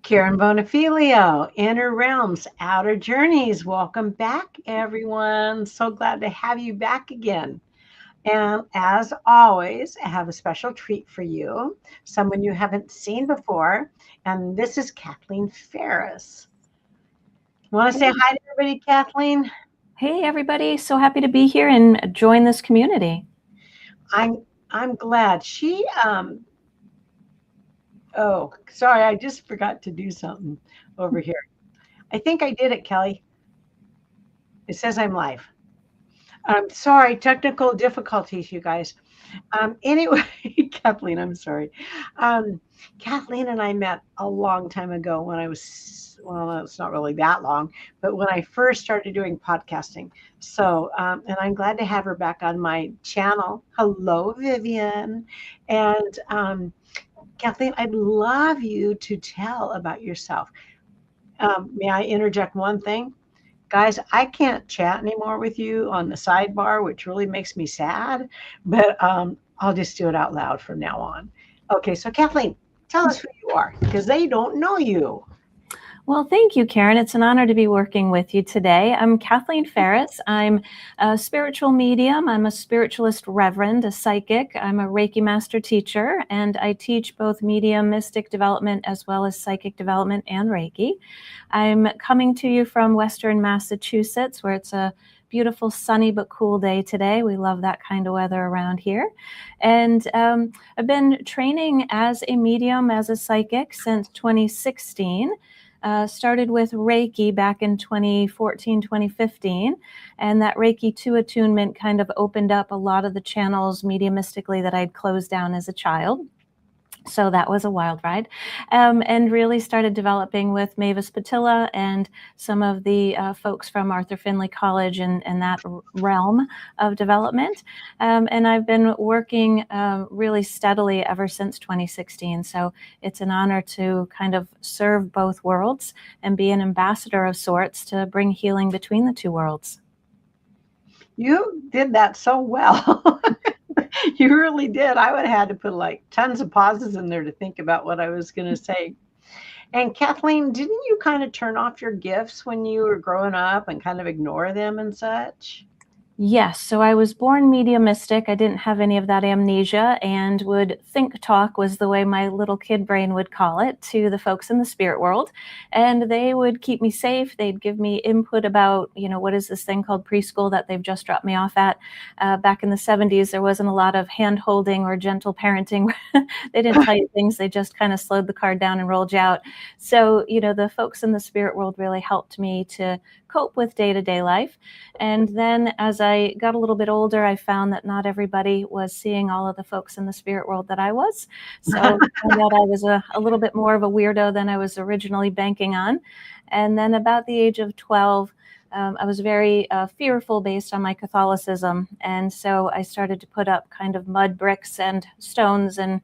Karen Bonifilio, Inner Realms, Outer Journeys. Welcome back, everyone. So glad to have you back again. And as always, I have a special treat for you, someone you haven't seen before. And this is Kathleen Farris. Want to say Hey, hi to everybody, Kathleen? hey, everybody. So happy to be here and join this community. I'm glad. Oh, sorry, I just forgot to do something over here. I think I did it, Kelly. It says I'm live. Sorry, technical difficulties, you guys. Anyway, Kathleen, I'm sorry. Um, Kathleen and I met a long time ago when well, it's not really that long, but when I first started doing podcasting. And I'm glad to have her back on my channel. Hello, Vivian. And Kathleen, I'd love you to tell about yourself. May I interject one thing? Guys, I can't chat anymore with you on the sidebar, which really makes me sad, but I'll just do it out loud from now on. Okay, so Kathleen, tell us who you are because they don't know you. Well, thank you, Karen. It's an honor to be working with you today. I'm Kathleen Farris. I'm a spiritual medium. I'm a spiritualist reverend, a psychic. I'm a Reiki master teacher, and I teach both medium mystic development as well as psychic development and Reiki. I'm coming to you from Western Massachusetts, where it's a beautiful, sunny but cool day today. We love that kind of weather around here. And I've been training as a medium, as a psychic since 2016. Started with Reiki back in 2014, 2015. And that Reiki 2 attunement kind of opened up a lot of the channels mediumistically that I'd closed down as a child. So that was a wild ride, and really started developing with Mavis Patilla and some of the folks from Arthur Findlay College and that realm of development. And I've been working really steadily ever since 2016. So it's an honor to kind of serve both worlds and be an ambassador of sorts to bring healing between the two worlds. You did that so well. You really did. I would have had to put like tons of pauses in there to think about what I was going to say. And Kathleen, didn't you kind of turn off your gifts when you were growing up and kind of ignore them and such? Yes, so I was born mediumistic. I didn't have any of that amnesia and would think talk was the way my little kid brain would call it to the folks in the spirit world. And they would keep me safe. They'd give me input about, what is this thing called preschool that they've just dropped me off at. Back in the 70s, there wasn't a lot of hand holding or gentle parenting. They didn't tell you things. They just kind of slowed the car down and rolled you out. So, the folks in the spirit world really helped me to cope with day-to-day life. And then as I got a little bit older, I found that not everybody was seeing all of the folks in the spirit world that I was. So I found out I was a little bit more of a weirdo than I was originally banking on. And then about the age of 12, I was very fearful based on my Catholicism. And so I started to put up kind of mud bricks and stones and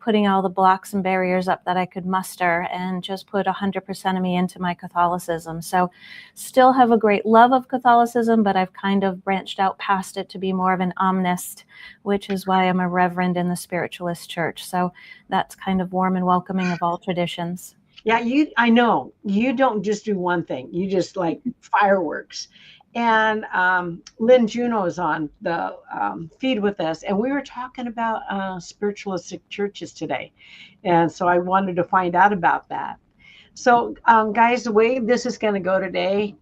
putting all the blocks and barriers up that I could muster and just put 100% of me into my Catholicism. So still have a great love of Catholicism, but I've kind of branched out past it to be more of an omnist, which is why I'm a reverend in the spiritualist church. So that's kind of warm and welcoming of all traditions. Yeah, I know you don't just do one thing. You just like fireworks. And Lynn Juno is on the feed with us, and we were talking about spiritualistic churches today. And so I wanted to find out about that. So, guys, the way this is going to go today,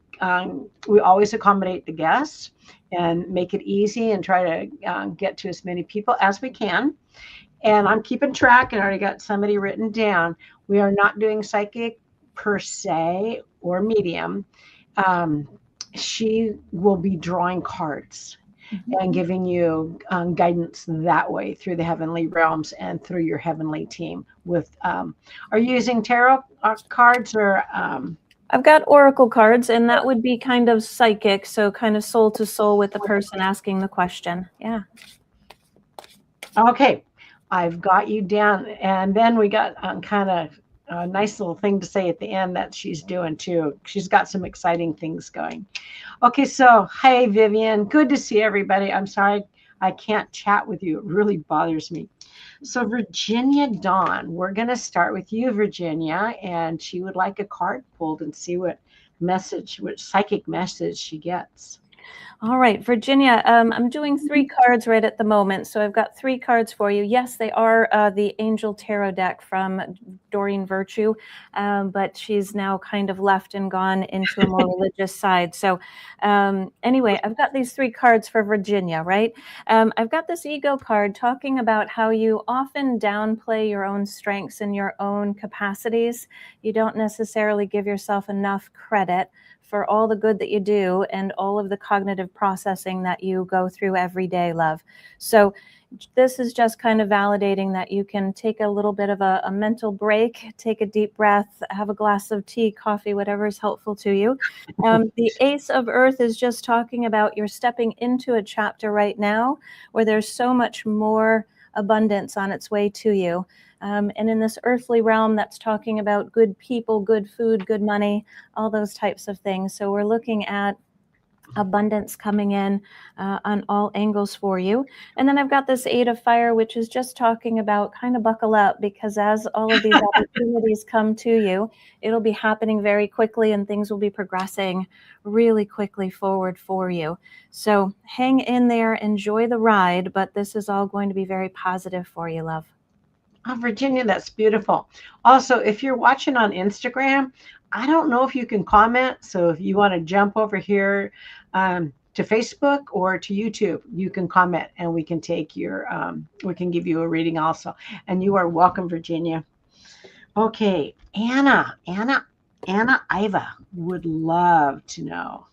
we always accommodate the guests and make it easy and try to get to as many people as we can. And I'm keeping track, and I already got somebody written down. We are not doing psychic per se or medium. She will be drawing cards and giving you guidance that way through the heavenly realms and through your heavenly team. Are you using tarot cards or? I've got oracle cards, and that would be kind of psychic, so kind of soul to soul with the person asking the question. Yeah. Okay, I've got you down, and then we got kind of a nice little thing to say at the end that she's doing too. She's got some exciting things going. Okay, so hey Vivian, good to see everybody. I'm sorry I can't chat with you. It really bothers me. So, Virginia Dawn, we're going to start with you, Virginia, and she would like a card pulled and see what psychic message she gets. All right, Virginia, I'm doing 3 cards right at the moment. So I've got 3 cards for you. Yes, they are the Angel Tarot deck from Doreen Virtue, but she's now kind of left and gone into a more religious side. So anyway, I've got these 3 cards for Virginia, right? I've got this ego card talking about how you often downplay your own strengths and your own capacities. You don't necessarily give yourself enough credit for all the good that you do and all of the cognitive processing that you go through every day, love. So this is just kind of validating that you can take a little bit of a mental break, take a deep breath, have a glass of tea, coffee, whatever is helpful to you. The Ace of Earth is just talking about you're stepping into a chapter right now where there's so much more abundance on its way to you. And in this earthly realm, that's talking about good people, good food, good money, all those types of things. So we're looking at abundance coming in on all angles for you. And then I've got this 8 of Fire, which is just talking about kind of buckle up, because as all of these opportunities come to you, it'll be happening very quickly and things will be progressing really quickly forward for you. So hang in there, enjoy the ride, but this is all going to be very positive for you, love. Oh, Virginia, that's beautiful. Also, if you're watching on Instagram, I don't know if you can comment. So if you want to jump over here to Facebook or to YouTube, you can comment and we can we can give you a reading also. And you are welcome, Virginia. Okay, Anna Iva would love to know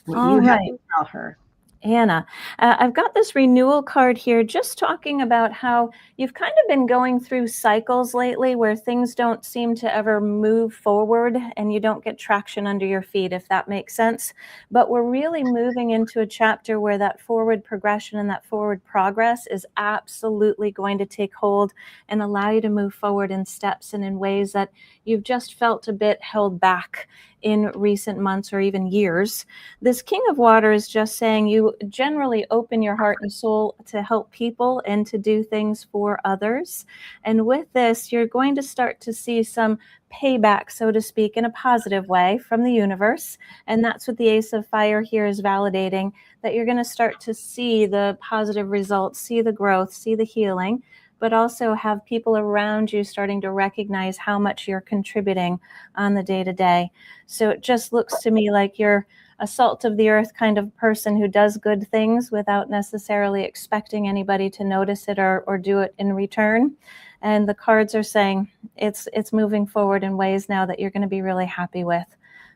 what you have to tell her. Anna, I've got this renewal card here just talking about how you've kind of been going through cycles lately where things don't seem to ever move forward and you don't get traction under your feet, if that makes sense. But we're really moving into a chapter where that forward progression and that forward progress is absolutely going to take hold and allow you to move forward in steps and in ways that you've just felt a bit held back in recent months or even years. This King of Water is just saying you generally open your heart and soul to help people and to do things for others. And with this, you're going to start to see some payback, so to speak, in a positive way from the universe. And that's what the Ace of Fire here is validating, that you're going to start to see the positive results, see the growth, see the healing, but also have people around you starting to recognize how much you're contributing on the day-to-day. So it just looks to me like you're a salt of the earth kind of person who does good things without necessarily expecting anybody to notice it or do it in return. And the cards are saying it's moving forward in ways now that you're going to be really happy with.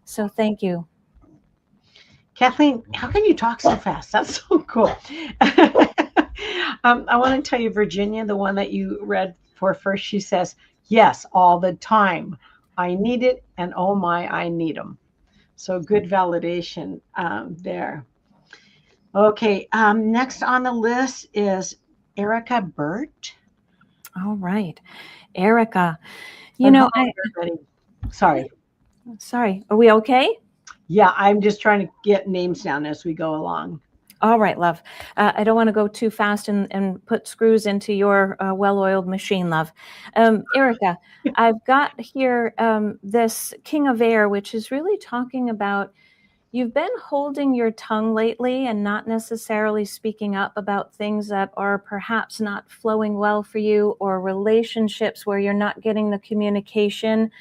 So thank you. Kathleen, how can you talk so fast? That's so cool. I want to tell you, Virginia, the one that you read for first, she says, yes, all the time. I need it, and oh my, I need them. So good validation there. Okay, next on the list is Erica Burt. All right, Erica. Sorry. Are we okay? Yeah, I'm just trying to get names down as we go along. All right, love. I don't want to go too fast and put screws into your well-oiled machine, love. Erica, I've got here this King of Air, which is really talking about you've been holding your tongue lately and not necessarily speaking up about things that are perhaps not flowing well for you, or relationships where you're not getting the communication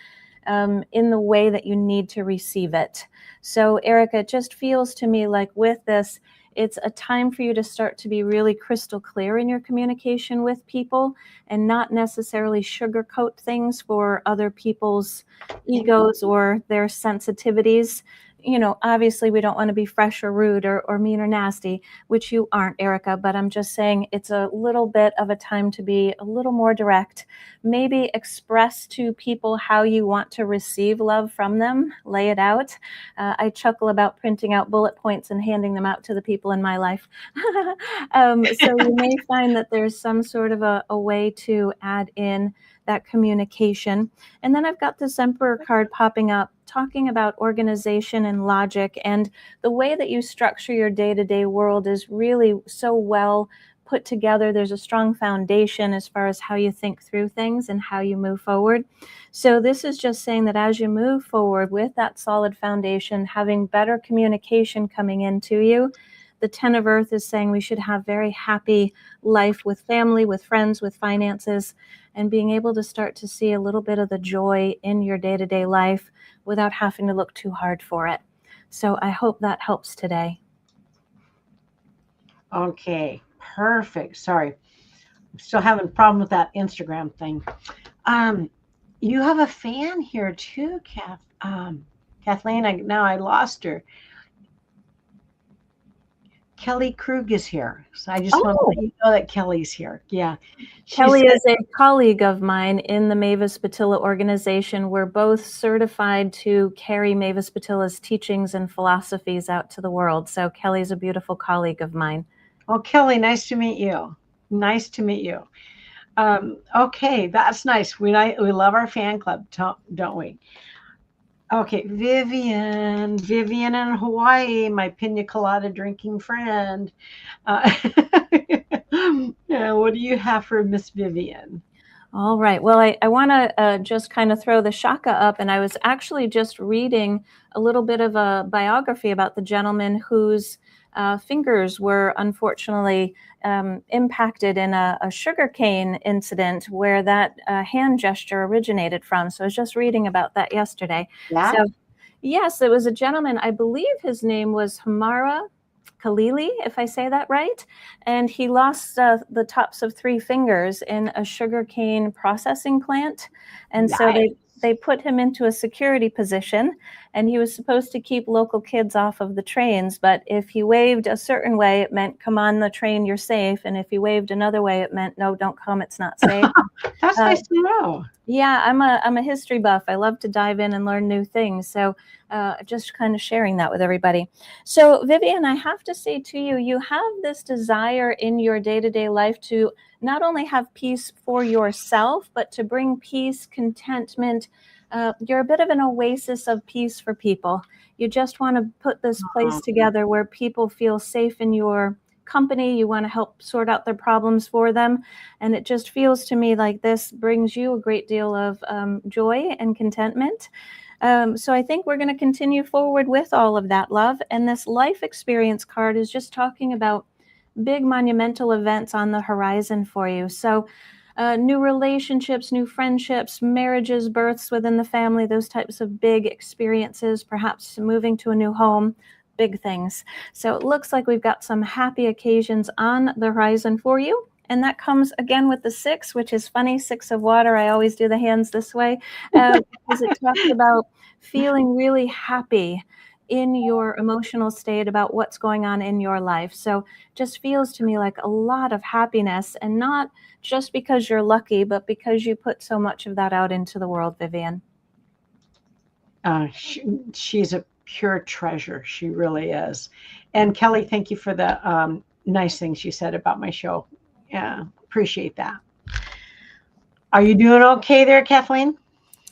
in the way that you need to receive it. So, Erica, it just feels to me like with this, it's a time for you to start to be really crystal clear in your communication with people and not necessarily sugarcoat things for other people's egos or their sensitivities. You know, obviously we don't want to be fresh or rude or mean or nasty, which you aren't, Erica, but I'm just saying it's a little bit of a time to be a little more direct. Maybe express to people how you want to receive love from them, lay it out. I chuckle about printing out bullet points and handing them out to the people in my life. So you may find that there's some sort of a way to add in that communication. And then I've got this Emperor card popping up talking about organization and logic, and the way that you structure your day-to-day world is really so well put together. There's a strong foundation as far as how you think through things and how you move forward. So this is just saying that as you move forward with that solid foundation, having better communication coming into you, the 10 of Earth is saying we should have very happy life with family, with friends, with finances, and being able to start to see a little bit of the joy in your day-to-day life without having to look too hard for it. So I hope that helps today. Okay, perfect. Sorry, I'm still having a problem with that Instagram thing. You have a fan here too, Kathleen. Now I lost her. Kelly Krug is here. So I just want to let you know that Kelly's here. Yeah. Kelly is a colleague of mine in the Mavis Patilla organization. We're both certified to carry Mavis Patilla's teachings and philosophies out to the world. So Kelly's a beautiful colleague of mine. Oh, Kelly, nice to meet you. Nice to meet you. Okay, that's nice. We love our fan club, don't we? Okay, Vivian in Hawaii, my pina colada drinking friend. Yeah, what do you have for Miss Vivian? All right. Well, I want to just kind of throw the shaka up. And I was actually just reading a little bit of a biography about the gentleman whose fingers were unfortunately impacted in a sugarcane incident where that hand gesture originated from. So I was just reading about that yesterday. Yeah. So yes, it was a gentleman. I believe his name was Hamara Khalili, if I say that right. And he lost the tops of 3 fingers in a sugarcane processing plant. And so they put him into a security position, and he was supposed to keep local kids off of the trains. But if he waved a certain way, it meant, come on the train, you're safe. And if he waved another way, it meant, no, don't come, it's not safe. That's nice to know. Yeah, I'm a history buff. I love to dive in and learn new things. So just kind of sharing that with everybody. So Vivian, I have to say to you, you have this desire in your day-to-day life to not only have peace for yourself, but to bring peace, contentment. You're a bit of an oasis of peace for people. You just want to put this place together where people feel safe in your company. You want to help sort out their problems for them. And it just feels to me like this brings you a great deal of joy and contentment. So I think we're going to continue forward with all of that, love. And this life experience card is just talking about big monumental events on the horizon for you. So new relationships, new friendships, marriages, births within the family, those types of big experiences, perhaps moving to a new home, big things. So it looks like we've got some happy occasions on the horizon for you. And that comes again with the 6, which is funny, 6 of water. I always do the hands this way because it talks about feeling really happy in your emotional state about what's going on in your life. So just feels to me like a lot of happiness, and not just because you're lucky, but because you put so much of that out into the world, Vivian. She's a pure treasure. She really is. And Kelly, thank you for the nice things you said about my show. Yeah, appreciate that. Are you doing okay there, Kathleen?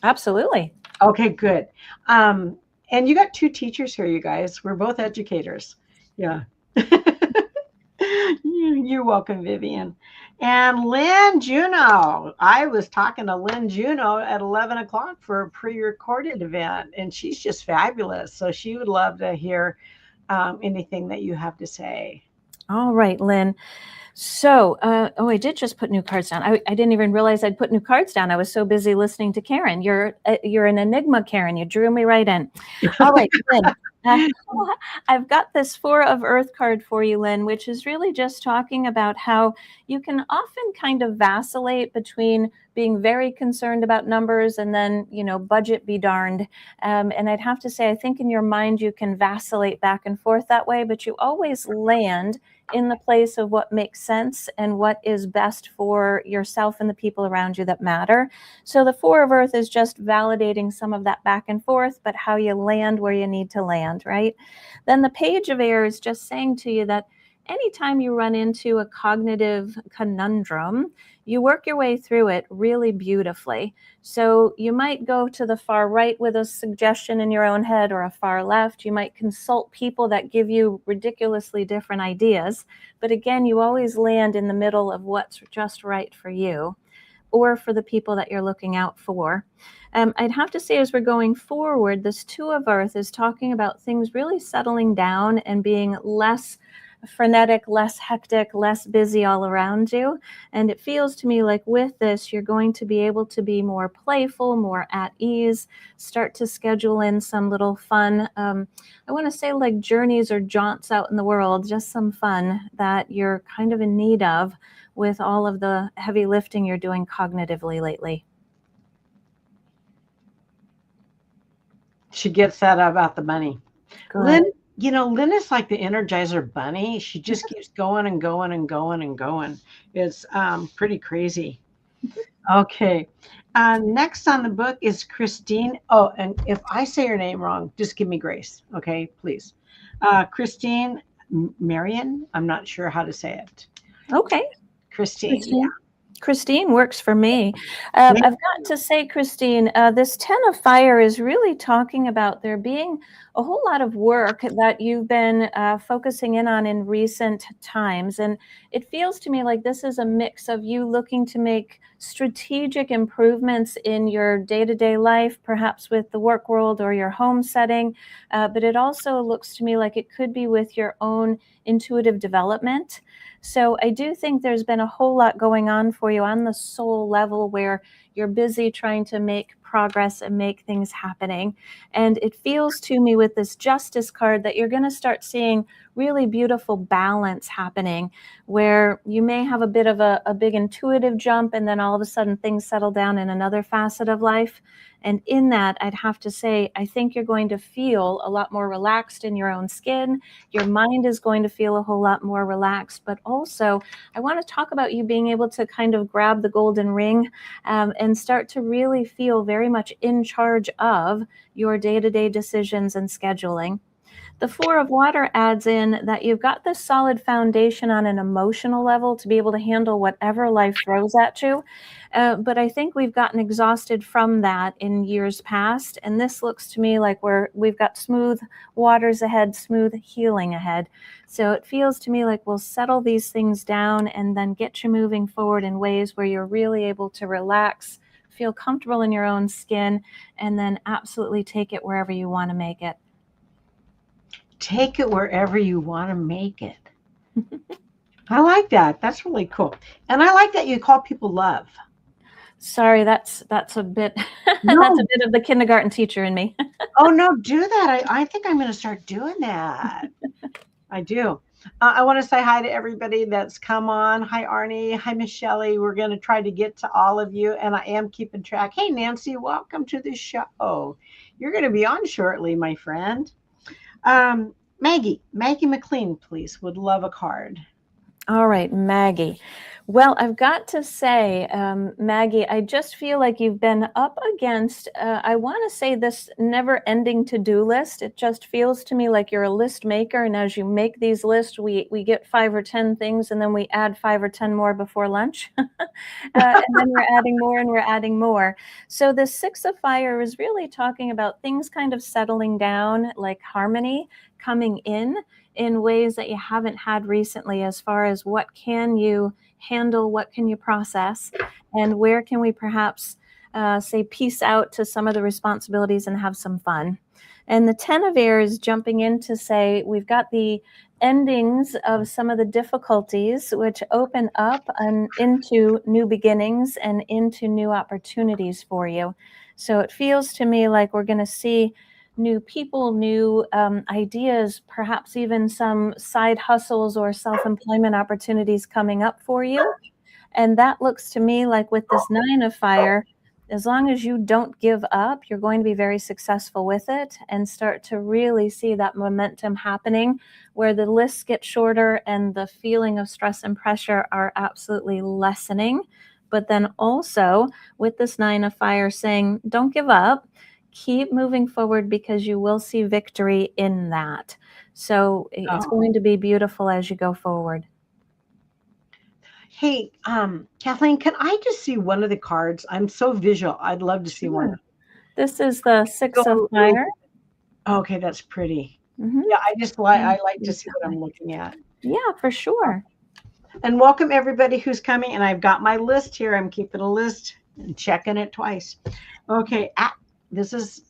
Absolutely. Okay, good. And you got 2 teachers here, you guys. We're both educators. Yeah. You're welcome, Vivian. And Lynn Juno. I was talking to Lynn Juno at 11 o'clock for a pre-recorded event, and she's just fabulous. So she would love to hear anything that you have to say. All right, Lynn. So, I did just put new cards down. I didn't even realize I'd put new cards down. I was so busy listening to Karen. You're an enigma, Karen. You drew me right in. All right, Lynn. I've got this 4 of Earth card for you, Lynn, which is really just talking about how you can often kind of vacillate between being very concerned about numbers and then, budget be darned. And I'd have to say, I think in your mind, you can vacillate back and forth that way, but you always land in the place of what makes sense and what is best for yourself and the people around you that matter. So the 4 of Earth is just validating some of that back and forth, but how you land where you need to land, right? Then the Page of Air is just saying to you that anytime you run into a cognitive conundrum, you work your way through it really beautifully. So you might go to the far right with a suggestion in your own head, or a far left. You might consult people that give you ridiculously different ideas. But again, you always land in the middle of what's just right for you, or for the people that you're looking out for. I'd have to say, as we're going forward, this Two of Earth is talking about things really settling down and being less frenetic, less hectic, less busy all around you. And it feels to me like with this, you're going to be able to be more playful, more at ease, start to schedule in some little fun, I want to say like journeys or jaunts out in the world, just some fun that you're kind of in need of with all of the heavy lifting you're doing cognitively lately. She gets that about the money. Good. Lynn, Lynn is like the Energizer Bunny. She just keeps going and going and going and going. It's pretty crazy. Okay. Next on the book is Christine. Oh, and if I say her name wrong, just give me grace. Okay, please. Christine Marion. I'm not sure how to say it. Okay. Christine. Yeah. Christine works for me. I've got to say, Christine, this 10 of Fire is really talking about there being a whole lot of work that you've been focusing in on in recent times. And it feels to me like this is a mix of you looking to make strategic improvements in your day-to-day life, perhaps with the work world or your home setting. But it also looks to me like it could be with your own intuitive development. So I do think there's been a whole lot going on for you on the soul level, where you're busy trying to make progress and make things happening. And it feels to me with this Justice card that you're going to start seeing really beautiful balance happening, where you may have a bit of a big intuitive jump, and then all of a sudden things settle down in another facet of life. And in that, I'd have to say, I think you're going to feel a lot more relaxed in your own skin. Your mind is going to feel a whole lot more relaxed. But also, I want to talk about you being able to kind of grab the golden ring and start to really feel very much in charge of your day-to-day decisions and scheduling. The Four of Water adds in that you've got this solid foundation on an emotional level to be able to handle whatever life throws at you. But I think we've gotten exhausted from that in years past. And this looks to me like we've got smooth waters ahead, smooth healing ahead. So it feels to me like we'll settle these things down and then get you moving forward in ways where you're really able to relax, feel comfortable in your own skin, and then absolutely take it wherever you want to make it. Take it wherever you want to make it. I like that. That's really cool. And I like that you call people love. Sorry, that's a bit that's a bit of the kindergarten teacher in me. Oh, no, do that. I think I'm going to start doing that. I do. I want to say hi to everybody that's come on. Hi, Arnie. Hi, Michelle. We're going to try to get to all of you, and I am keeping track. Hey, Nancy, welcome to the show. You're going to be on shortly, my friend. Maggie McLean, please, would love a card. All right, Maggie. Well, I've got to say, Maggie, I just feel like you've been up against, I want to say, this never-ending to-do list. It just feels to me like you're a list maker, and as you make these lists, we get 5 or 10 things, and then we add 5 or 10 more before lunch. And then we're adding more, and we're adding more. So the Six of Fire is really talking about things kind of settling down, like harmony coming in ways that you haven't had recently, as far as what can you handle, what can you process, and where can we perhaps say peace out to some of the responsibilities and have some fun. And the 10 of Air is jumping in to say we've got the endings of some of the difficulties, which open up and into new beginnings and into new opportunities for you. So it feels to me like we're going to see new people, new ideas, perhaps even some side hustles or self-employment opportunities coming up for you. And that looks to me like with this 9 of Fire, as long as you don't give up, you're going to be very successful with it and start to really see that momentum happening, where the lists get shorter and the feeling of stress and pressure are absolutely lessening. But then also with this 9 of Fire saying, don't give up. keep moving forward because you will see victory in that. So it's Oh. going to be beautiful as you go forward. Hey, Kathleen, can I just see one of the cards? I'm so visual. I'd love to see one. Sure. This is the Six of Go. Fire. Okay, that's pretty. Mhm. Yeah, I like to see what I'm looking at. Yeah, for sure. And welcome everybody who's coming. And I've got my list here. I'm keeping a list and checking it twice. Okay, this is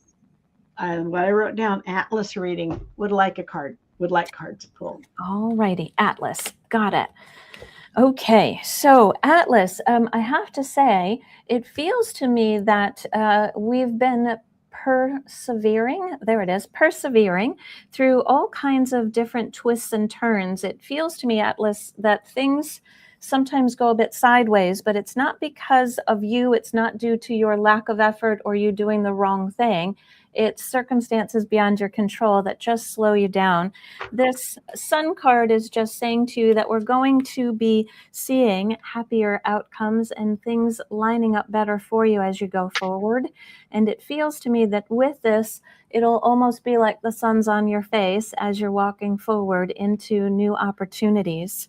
what I wrote down. Atlas reading. Would like cards pulled. All righty, Atlas. Got it. Okay, so Atlas, I have to say, it feels to me that we've been persevering through all kinds of different twists and turns. It feels to me, Atlas, that things sometimes go a bit sideways, but it's not because of you. It's not due to your lack of effort or you doing the wrong thing. It's circumstances beyond your control that just slow you down. This Sun card is just saying to you that we're going to be seeing happier outcomes and things lining up better for you as you go forward. And it feels to me that with this, it'll almost be like the sun's on your face as you're walking forward into new opportunities.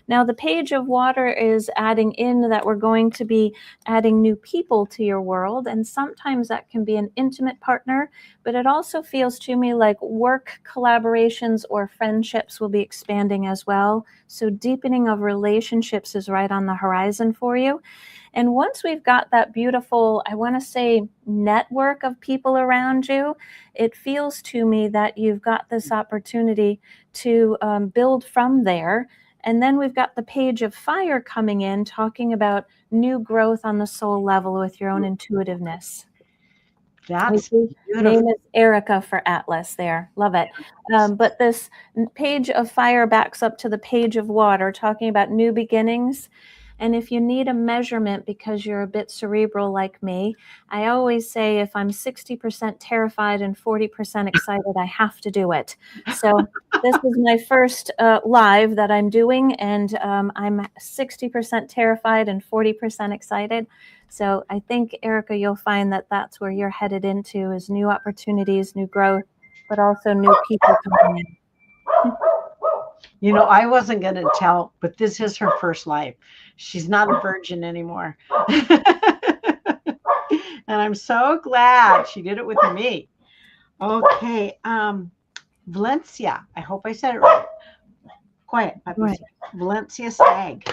Now, the Page of Water is adding in that we're going to be adding new people to your world, and sometimes that can be an intimate partner, but it also feels to me like work collaborations or friendships will be expanding as well. So deepening of relationships is right on the horizon for you. And once we've got that beautiful, I want to say, network of people around you, it feels to me that you've got this opportunity to build from there. And then we've got the Page of Fire coming in, talking about new growth on the soul level with your own intuitiveness. That's beautiful. Name is Erica for Atlas there. Love it. But this Page of Fire backs up to the Page of Water, talking about new beginnings. And if you need a measurement because you're a bit cerebral like me, I always say if I'm 60% terrified and 40% excited, I have to do it. So this is my first live that I'm doing, and I'm 60% terrified and 40% excited. So I think, Erica, you'll find that that's where you're headed into, is new opportunities, new growth, but also new people coming in. You know, I wasn't going to tell, but this is her first life. She's not a virgin anymore. And I'm so glad she did it with me. Okay. Valencia. I hope I said it right. Quiet. Right. Valencia Stag.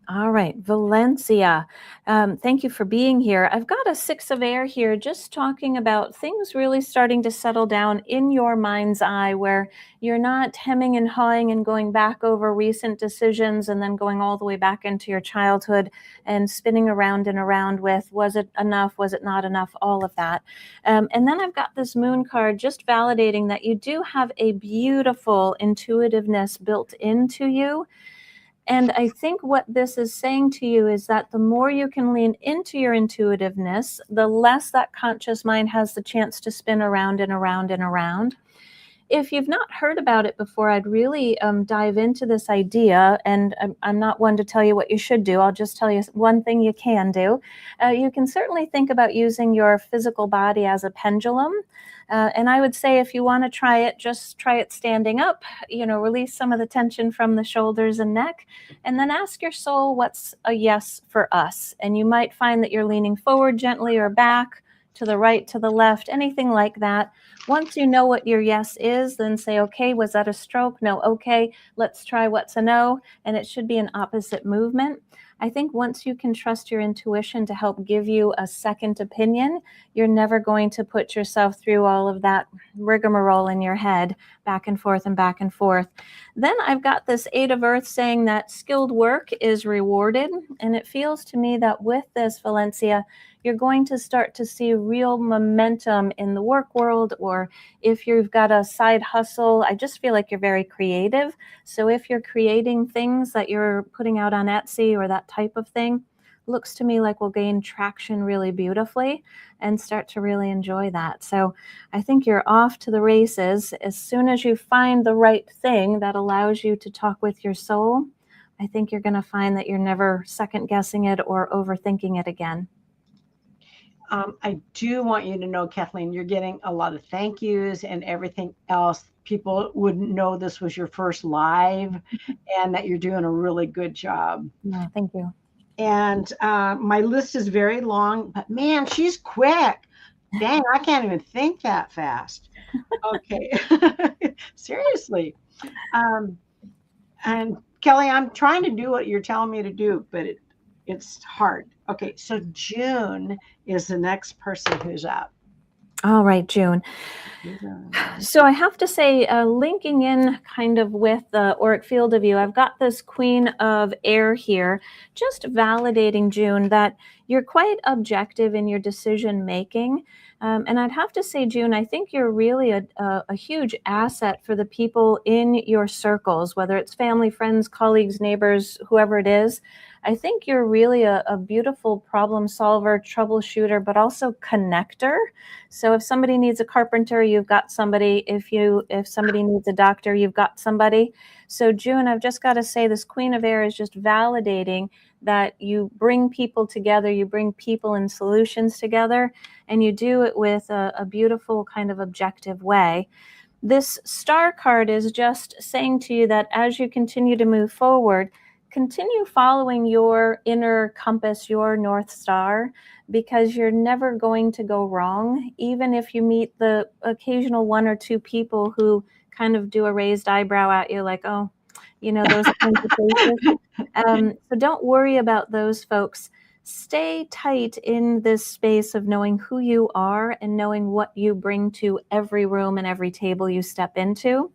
All right, Valencia. Thank you for being here. I've got a Six of Air here, just talking about things really starting to settle down in your mind's eye, where you're not hemming and hawing and going back over recent decisions and then going all the way back into your childhood and spinning around and around with, was it enough? Was it not enough? All of that. And then I've got this Moon card just validating that you do have a beautiful intuitiveness built into you. And I think what this is saying to you is that the more you can lean into your intuitiveness, the less that conscious mind has the chance to spin around and around and around. If you've not heard about it before, I'd really dive into this idea. And I'm not one to tell you what you should do. I'll just tell you one thing you can do. You can certainly think about using your physical body as a pendulum. And I would say if you want to try it, just try it standing up, release some of the tension from the shoulders and neck, and then ask your soul, what's a yes for us? And you might find that you're leaning forward gently or back, to the right, to the left, anything like that. Once you know what your yes is, then say, okay, was that a stroke? No, okay, let's try what's a no. And it should be an opposite movement. I think once you can trust your intuition to help give you a second opinion, you're never going to put yourself through all of that rigmarole in your head, back and forth and back and forth. Then I've got this Eight of Earth saying that skilled work is rewarded. And it feels to me that with this, Valencia, you're going to start to see real momentum in the work world, or if you've got a side hustle, I just feel like you're very creative. So if you're creating things that you're putting out on Etsy or that type of thing, looks to me like we'll gain traction really beautifully and start to really enjoy that. So I think you're off to the races. As soon as you find the right thing that allows you to talk with your soul, I think you're going to find that you're never second guessing it or overthinking it again. I do want you to know, Kathleen, you're getting a lot of thank yous and everything else. People wouldn't know this was your first live and that you're doing a really good job. No, thank you. And my list is very long, but man, she's quick. Dang, I can't even think that fast. Okay. Seriously. Um, and Kelly, I'm trying to do what you're telling me to do, but it's hard. Okay, so June is the next person who's up. All right, June. So I have to say, linking in kind of with the auric field of you, I've got this Queen of Air here, just validating, June, that you're quite objective in your decision making. And I'd have to say, June, I think you're really a huge asset for the people in your circles, whether it's family, friends, colleagues, neighbors, whoever it is. I think you're really a beautiful problem solver, troubleshooter, but also connector. So if somebody needs a carpenter, you've got somebody. If somebody needs a doctor, you've got somebody. So June, I've just got to say, this Queen of Air is just validating that you bring people together, you bring people and solutions together, and you do it with a beautiful kind of objective way. This star card is just saying to you that as you continue to move forward, continue following your inner compass, your North Star, because you're never going to go wrong, even if you meet the occasional one or two people who kind of do a raised eyebrow at you, like, oh, those kinds of faces. So don't worry about those folks. Stay tight in this space of knowing who you are and knowing what you bring to every room and every table you step into.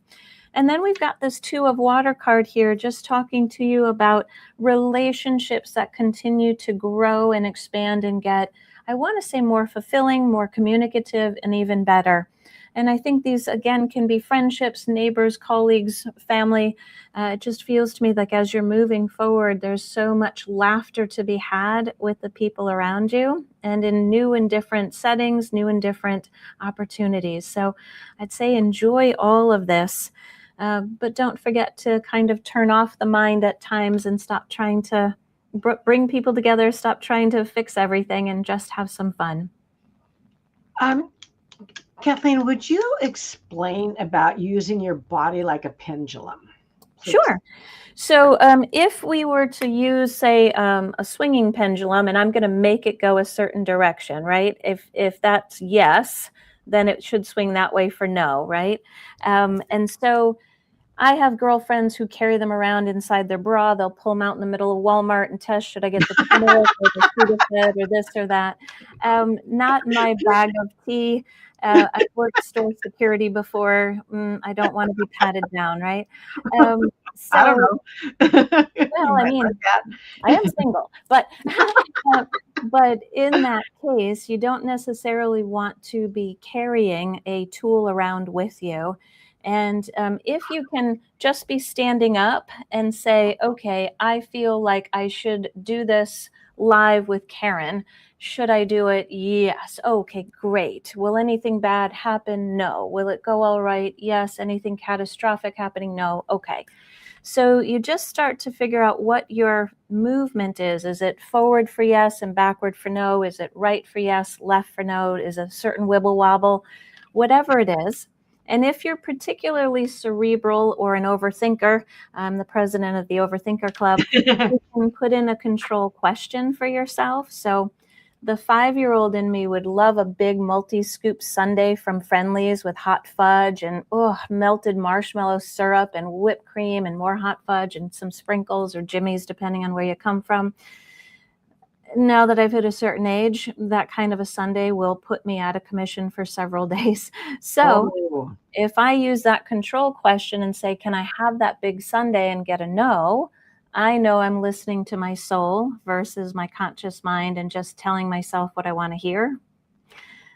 And then we've got this Two of Water card here, just talking to you about relationships that continue to grow and expand and get, I want to say, more fulfilling, more communicative, and even better. And I think these, again, can be friendships, neighbors, colleagues, family. It just feels to me like as you're moving forward, there's so much laughter to be had with the people around you and in new and different settings, new and different opportunities. So I'd say enjoy all of this. But don't forget to kind of turn off the mind at times and stop trying to bring people together, stop trying to fix everything, and just have some fun. Kathleen, would you explain about using your body like a pendulum? Please? Sure. So if we were to use, say, a swinging pendulum, and I'm going to make it go a certain direction, right? If that's yes, then it should swing that way for no, right? And so I have girlfriends who carry them around inside their bra. They'll pull them out in the middle of Walmart and test, should I get the tennis or the Sudafed or this or that? Not my bag of tea. I've worked store security before. I don't want to be patted down, right? I don't know. Well, I mean, I am single, but in that case, you don't necessarily want to be carrying a tool around with you. And if you can just be standing up and say, okay, I feel like I should do this live with Karen. Should I do it? Yes. Okay, great. Will anything bad happen? No. Will it go all right? Yes. Anything catastrophic happening? No. Okay. So you just start to figure out what your movement is. Is it forward for yes and backward for no? Is it right for yes, left for no? Is it a certain wibble wobble? Whatever it is. And if you're particularly cerebral or an overthinker, I'm the president of the Overthinker Club, you can put in a control question for yourself. So the 5-year-old in me would love a big multi-scoop sundae from Friendly's with hot fudge and melted marshmallow syrup and whipped cream and more hot fudge and some sprinkles or Jimmy's, depending on where you come from. Now that I've hit a certain age, that kind of a sundae will put me out of commission for several days. So if I use that control question and say, can I have that big sundae, and get a no, I know I'm listening to my soul versus my conscious mind and just telling myself what I want to hear.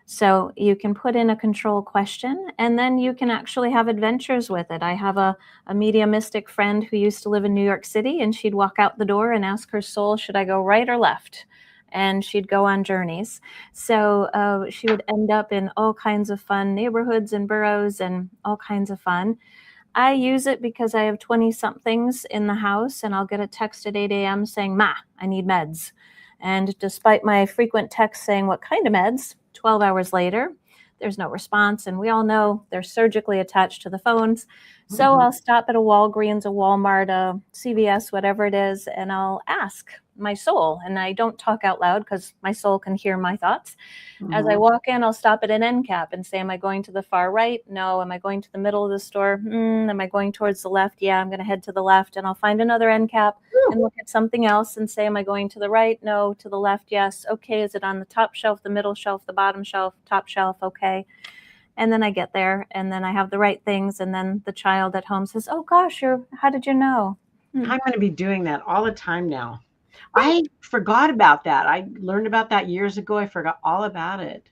So you can put in a control question, and then you can actually have adventures with it. I have a mediumistic friend who used to live in New York City, and she'd walk out the door and ask her soul, should I go right or left? And she'd go on journeys. So she would end up in all kinds of fun neighborhoods and boroughs and all kinds of fun. I use it because I have 20-somethings in the house, and I'll get a text at 8 a.m. saying, Ma, I need meds. And despite my frequent texts saying, what kind of meds? 12 hours later, there's no response. And we all know they're surgically attached to the phones. So I'll stop at a Walgreens, a Walmart, a CVS, whatever it is, and I'll ask my soul. And I don't talk out loud because my soul can hear my thoughts. As I walk in, I'll stop at an end cap and say, am I going to the far right? No. Am I going to the middle of the store? Am I going towards the left? Yeah, I'm going to head to the left. And I'll find another end cap and look at something else and say, am I going to the right? No. To the left? Yes. Okay. Is it on the top shelf, the middle shelf, the bottom shelf, top shelf? Okay. And then I get there and then I have the right things. And then the child at home says, oh gosh, how did you know? I'm going to be doing that all the time now. I forgot about that. I learned about that years ago. I forgot all about it.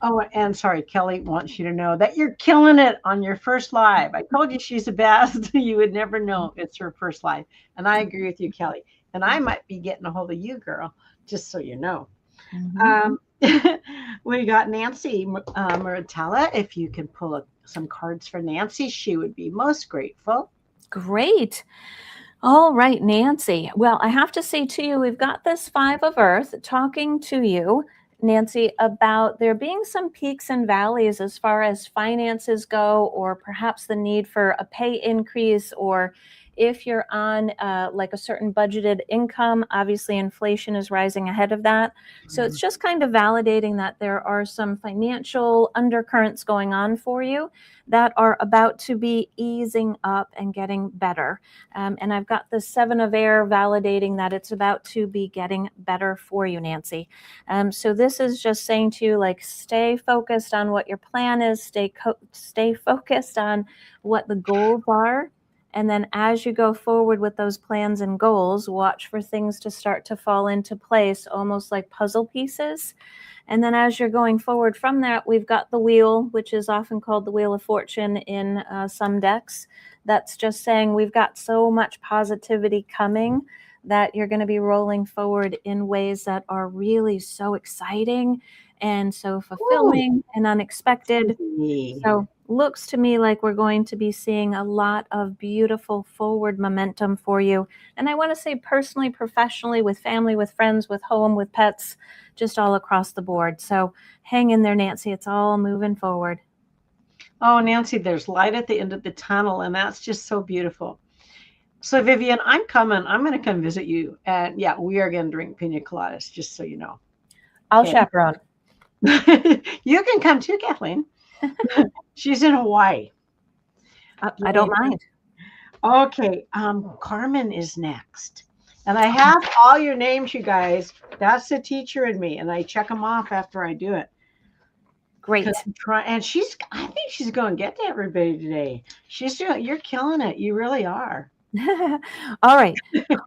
Oh, and sorry, Kelly wants you to know that you're killing it on your first live. I told you she's the best. You would never know it's her first live. And I agree with you, Kelly. And I might be getting a hold of you, girl, just so you know. We got Nancy Muratella. If you can pull some cards for Nancy, she would be most grateful. Great. All right, Nancy. Well, I have to say to you, we've got this 5 of Earth talking to you, Nancy, about there being some peaks and valleys as far as finances go, or perhaps the need for a pay increase, or if you're on like a certain budgeted income. Obviously, inflation is rising ahead of that. So it's just kind of validating that there are some financial undercurrents going on for you that are about to be easing up and getting better. And I've got the 7 of Air validating that it's about to be getting better for you, Nancy. So this is just saying to you, like, stay focused on what your plan is, stay focused on what the goals are. And then as you go forward with those plans and goals, watch for things to start to fall into place, almost like puzzle pieces. And then as you're going forward from that, we've got the wheel, which is often called the Wheel of Fortune in some decks. That's just saying we've got so much positivity coming that you're going to be rolling forward in ways that are really so exciting and so fulfilling and unexpected. So looks to me like we're going to be seeing a lot of beautiful forward momentum for you. And I want to say personally, professionally, with family, with friends, with home, with pets, just all across the board. So hang in there, Nancy. It's all moving forward. Oh, Nancy, there's light at the end of the tunnel, and that's just so beautiful. So, Vivian, I'm coming. I'm going to come visit you. And yeah, we are going to drink pina coladas, just so you know. I'll chaperone. You can come too, Kathleen. She's in Hawaii. I don't mind. Okay. Carmen is next. And I have all your names, you guys. That's the teacher in me. And I check them off after I do it. Great. And I think she's going to get to everybody today. You're killing it. You really are. All right,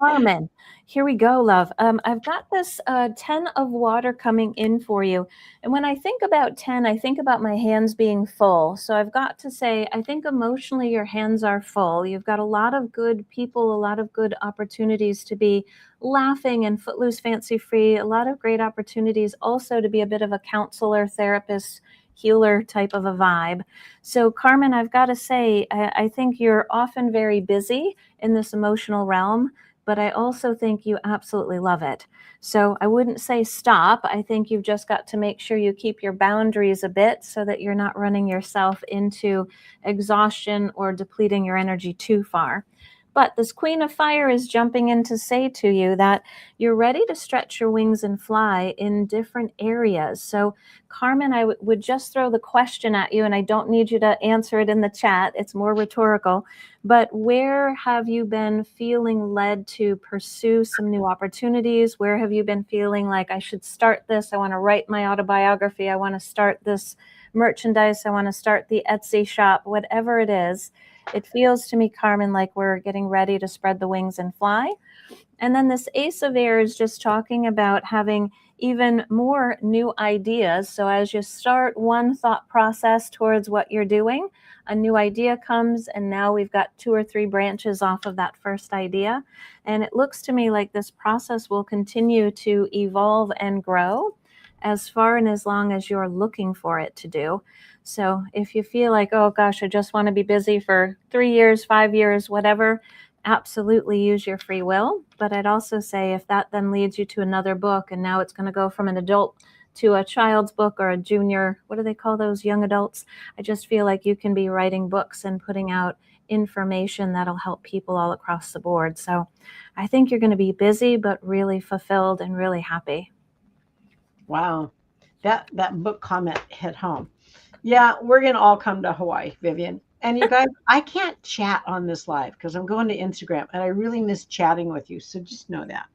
Carmen, here we go, love. I've got this 10 of water coming in for you. And when I think about 10, I think about my hands being full. So I've got to say, I think emotionally your hands are full. You've got a lot of good people, a lot of good opportunities to be laughing and footloose, fancy free, a lot of great opportunities also to be a bit of a counselor, therapist, healer type of a vibe. So Carmen, I've got to say, I think you're often very busy in this emotional realm, but I also think you absolutely love it. So I wouldn't say stop. I think you've just got to make sure you keep your boundaries a bit so that you're not running yourself into exhaustion or depleting your energy too far. But this Queen of Fire is jumping in to say to you that you're ready to stretch your wings and fly in different areas. So, Carmen, I would just throw the question at you, and I don't need you to answer it in the chat. It's more rhetorical. But where have you been feeling led to pursue some new opportunities? Where have you been feeling like I should start this? I want to write my autobiography. I want to start this merchandise. I want to start the Etsy shop, whatever it is. It feels to me, Carmen, like we're getting ready to spread the wings and fly. And then this Ace of Air is just talking about having even more new ideas. So as you start one thought process towards what you're doing, a new idea comes, and now we've got 2 or 3 branches off of that first idea. And it looks to me like this process will continue to evolve and grow as far and as long as you're looking for it to do. So if you feel like, oh gosh, I just want to be busy for 3 years, 5 years, whatever, absolutely use your free will. But I'd also say if that then leads you to another book and now it's going to go from an adult to a child's book or a junior, what do they call those, young adults? I just feel like you can be writing books and putting out information that'll help people all across the board. So I think you're going to be busy, but really fulfilled and really happy. Wow. That book comment hit home. Yeah, we're gonna all come to Hawaii, Vivian. And you guys, I can't chat on this live because I'm going to Instagram and I really miss chatting with you. So just know that.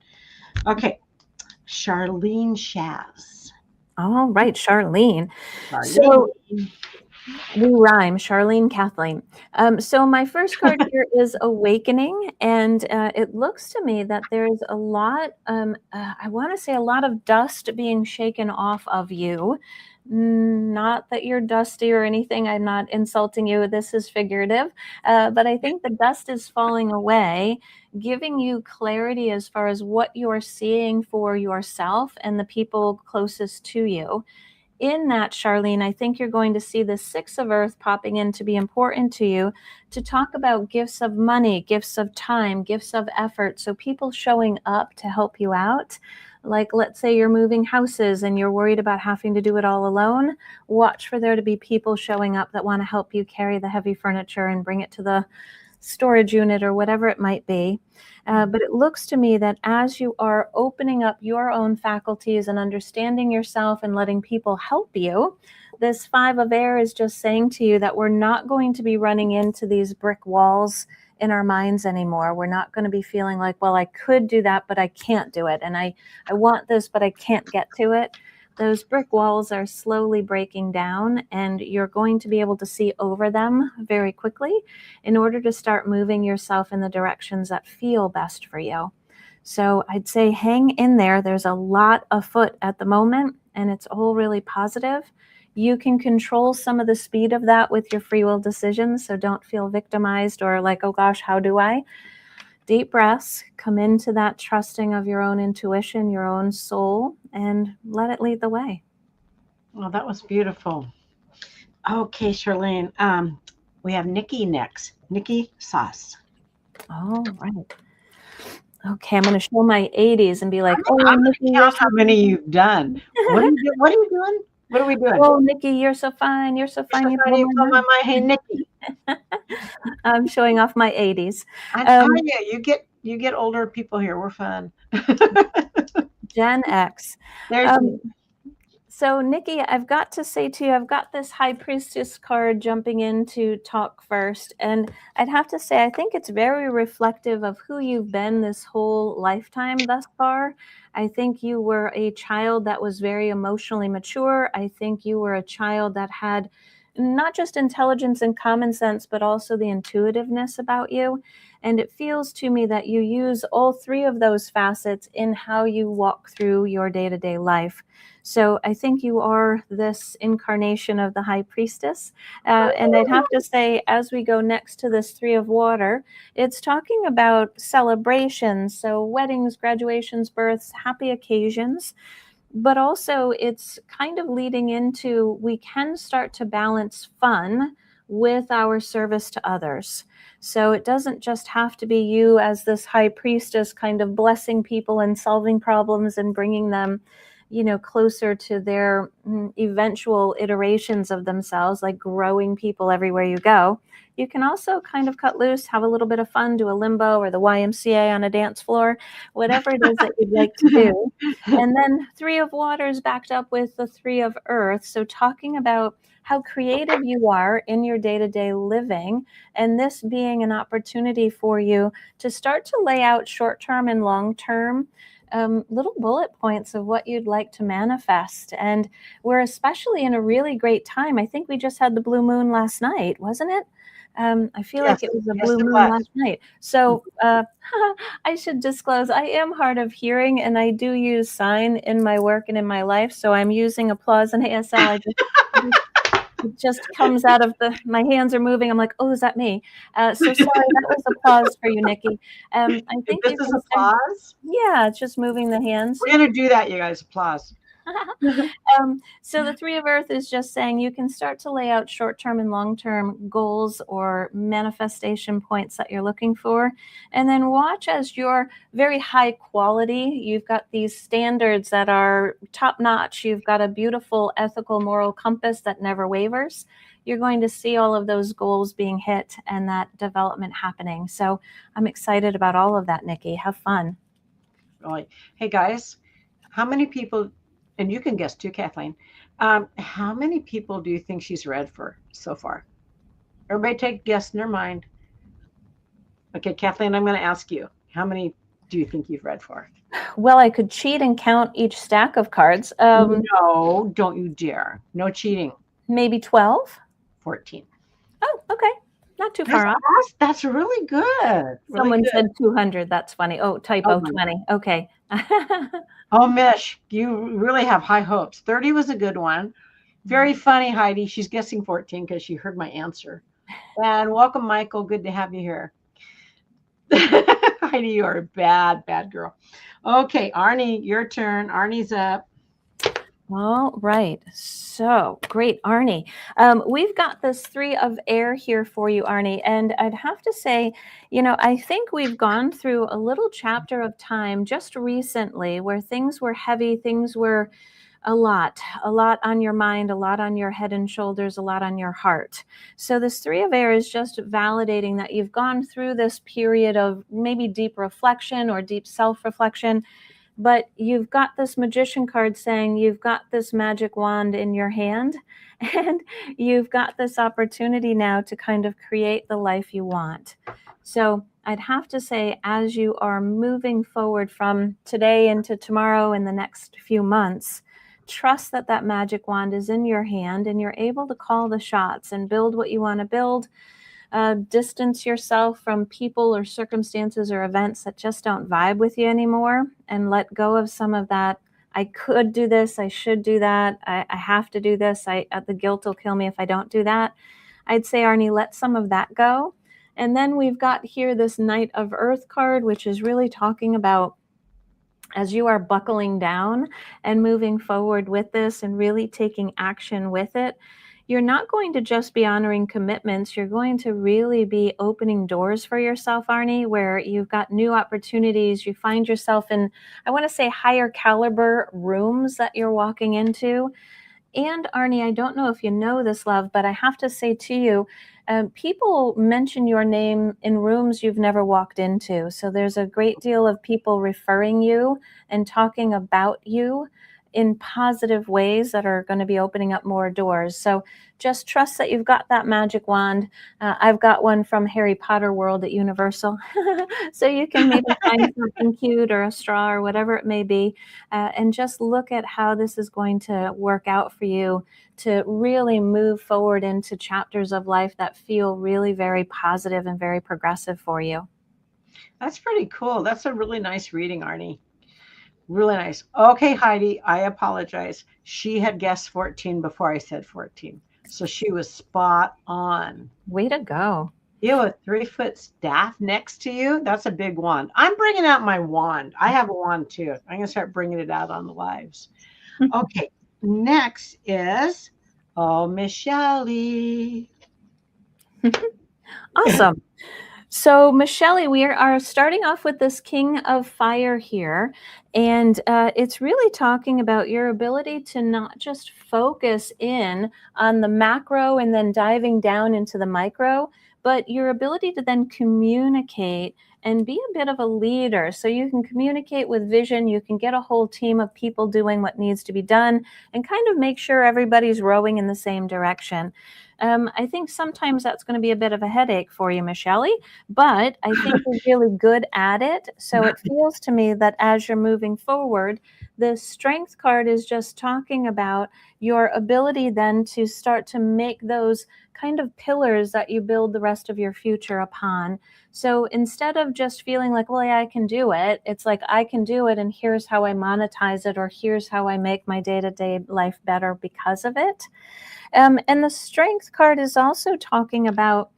Okay. Charlene Shaz. All right, Charlene. Charlene. So we rhyme, Charlene, Kathleen. So my first card here is Awakening, and it looks to me that there's a lot, I want to say a lot of dust being shaken off of you. Not that you're dusty or anything. I'm not insulting you. This is figurative. But I think the dust is falling away, giving you clarity as far as what you're seeing for yourself and the people closest to you. In that, Charlene, I think you're going to see the Six of Earth popping in to be important to you, to talk about gifts of money, gifts of time, gifts of effort. So people showing up to help you out. Like, let's say you're moving houses and you're worried about having to do it all alone. Watch for there to be people showing up that want to help you carry the heavy furniture and bring it to the storage unit or whatever it might be. But it looks to me that as you are opening up your own faculties and understanding yourself and letting people help you, this Five of Air is just saying to you that we're not going to be running into these brick walls in our minds anymore. We're not going to be feeling like, well, I could do that, but I can't do it. And I want this, but I can't get to it. Those brick walls are slowly breaking down, and you're going to be able to see over them very quickly in order to start moving yourself in the directions that feel best for you. So I'd say hang in there. There's a lot afoot at the moment, and it's all really positive. You can control some of the speed of that with your free will decisions, so don't feel victimized or like, oh gosh, how do I? Deep breaths, come into that trusting of your own intuition, your own soul, and let it lead the way. Well, that was beautiful. Okay, Charlene. We have Nikki next. Nikki Sauce. All right. Okay, I'm going to show my 80s and be like, I'm going to count how many you've done. What are you doing? What are we doing? Oh, Nikki, you're so fine. You're so fine. You're so fine. My hey, Nikki. I'm showing off my 80s. I'm telling you, you get older people here. We're fun. Gen X. So, Nikki, I've got to say to you, I've got this High Priestess card jumping in to talk first. And I'd have to say, I think it's very reflective of who you've been this whole lifetime thus far. I think you were a child that was very emotionally mature. I think you were a child that had not just intelligence and common sense, but also the intuitiveness about you. And it feels to me that you use all three of those facets in how you walk through your day-to-day life. So I think you are this incarnation of the High Priestess. And I'd have to say, as we go next to this Three of Water, it's talking about celebrations. So weddings, graduations, births, happy occasions. But also it's kind of leading into, we can start to balance fun with our service to others. So it doesn't just have to be you as this High Priestess kind of blessing people and solving problems and bringing them, closer to their eventual iterations of themselves, like growing people everywhere you go. You can also kind of cut loose, have a little bit of fun, do a limbo or the YMCA on a dance floor, whatever it is that you'd like to do. And then Three of Waters backed up with the Three of Earth. So talking about how creative you are in your day-to-day living, and this being an opportunity for you to start to lay out short-term and long-term little bullet points of what you'd like to manifest. And we're especially in a really great time. I think we just had the blue moon last night, wasn't it? I feel like it was a blue moon last night. So I should disclose, I am hard of hearing and I do use sign in my work and in my life. So I'm using applause and ASL. It just comes out of my hands are moving. I'm like, oh, is that me? So sorry, that was applause for you, Nikki. I think this is applause? Yeah, it's just moving the hands. We're going to do that, you guys, applause. So the Three of Earth is just saying you can start to lay out short-term and long-term goals or manifestation points that you're looking for. And then watch as you're very high quality. You've got these standards that are top-notch. You've got a beautiful ethical moral compass that never wavers. You're going to see all of those goals being hit and that development happening. So I'm excited about all of that, Nikki. Have fun. Really. Hey guys, how many people, and you can guess too, Kathleen, how many people do you think she's read for so far? Everybody take a guess in their mind. Okay, Kathleen, I'm going to ask you, how many do you think you've read for? Well, I could cheat and count each stack of cards. No, don't you dare. No cheating. Maybe 12. 14. Oh, okay. Not too far off. That's really good. Really Someone good. said 200. That's funny. Oh, typo, Oh, 20. Okay. Oh, Mish, you really have high hopes. 30 was a good one. Very funny, Heidi. She's guessing 14 because she heard my answer. And welcome, Michael. Good to have you here. Heidi, you are a bad, bad girl. Okay, Arnie, your turn. Arnie's up. All right. So great, Arnie. We've got this Three of Air here for you, Arnie. And I'd have to say, I think we've gone through a little chapter of time just recently where things were heavy, things were a lot on your mind, a lot on your head and shoulders, a lot on your heart. So this Three of Air is just validating that you've gone through this period of maybe deep reflection or deep self-reflection. But you've got this magician card saying you've got this magic wand in your hand and you've got this opportunity now to kind of create the life you want. So I'd have to say, as you are moving forward from today into tomorrow and the next few months, trust that that magic wand is in your hand and you're able to call the shots and build what you want to build. Distance yourself from people or circumstances or events that just don't vibe with you anymore, and let go of some of that. I could do this. I should do that. I have to do this. The guilt will kill me if I don't do that. I'd say, Arnie, let some of that go. And then we've got here this Knight of Earth card, which is really talking about as you are buckling down and moving forward with this and really taking action with it. You're not going to just be honoring commitments. You're going to really be opening doors for yourself, Arnie, where you've got new opportunities. You find yourself in, I want to say, higher caliber rooms that you're walking into. And Arnie, I don't know if you know this, love, but I have to say to you, people mention your name in rooms you've never walked into. So there's a great deal of people referring you and talking about you in positive ways that are going to be opening up more doors. So just trust that you've got that magic wand. I've got one from Harry Potter World at Universal. So you can maybe find something cute or a straw or whatever it may be, and just look at how this is going to work out for you to really move forward into chapters of life that feel really very positive and very progressive for you. That's pretty cool. That's a really nice reading, Arnie. Really nice. Okay, Heidi, I apologize. She had guessed 14 before I said 14. So she was spot on. Way to go. You have a 3-foot staff next to you? That's a big wand. I'm bringing out my wand. I have a wand too. I'm going to start bringing it out on the lives. Okay, next is, Miss Shelley. Awesome. So, Michelle, we are starting off with this King of Fire here, and it's really talking about your ability to not just focus in on the macro and then diving down into the micro, but your ability to then communicate and be a bit of a leader. So you can communicate with vision, you can get a whole team of people doing what needs to be done, and kind of make sure everybody's rowing in the same direction. I think sometimes that's going to be a bit of a headache for you, Michelle, but I think you're really good at it. So it feels to me that as you're moving forward, the Strength card is just talking about your ability then to start to make those kind of pillars that you build the rest of your future upon. So instead of just feeling like, well, yeah, I can do it, it's like, I can do it, and here's how I monetize it, or here's how I make my day-to-day life better because of it. And the Strength card is also talking about,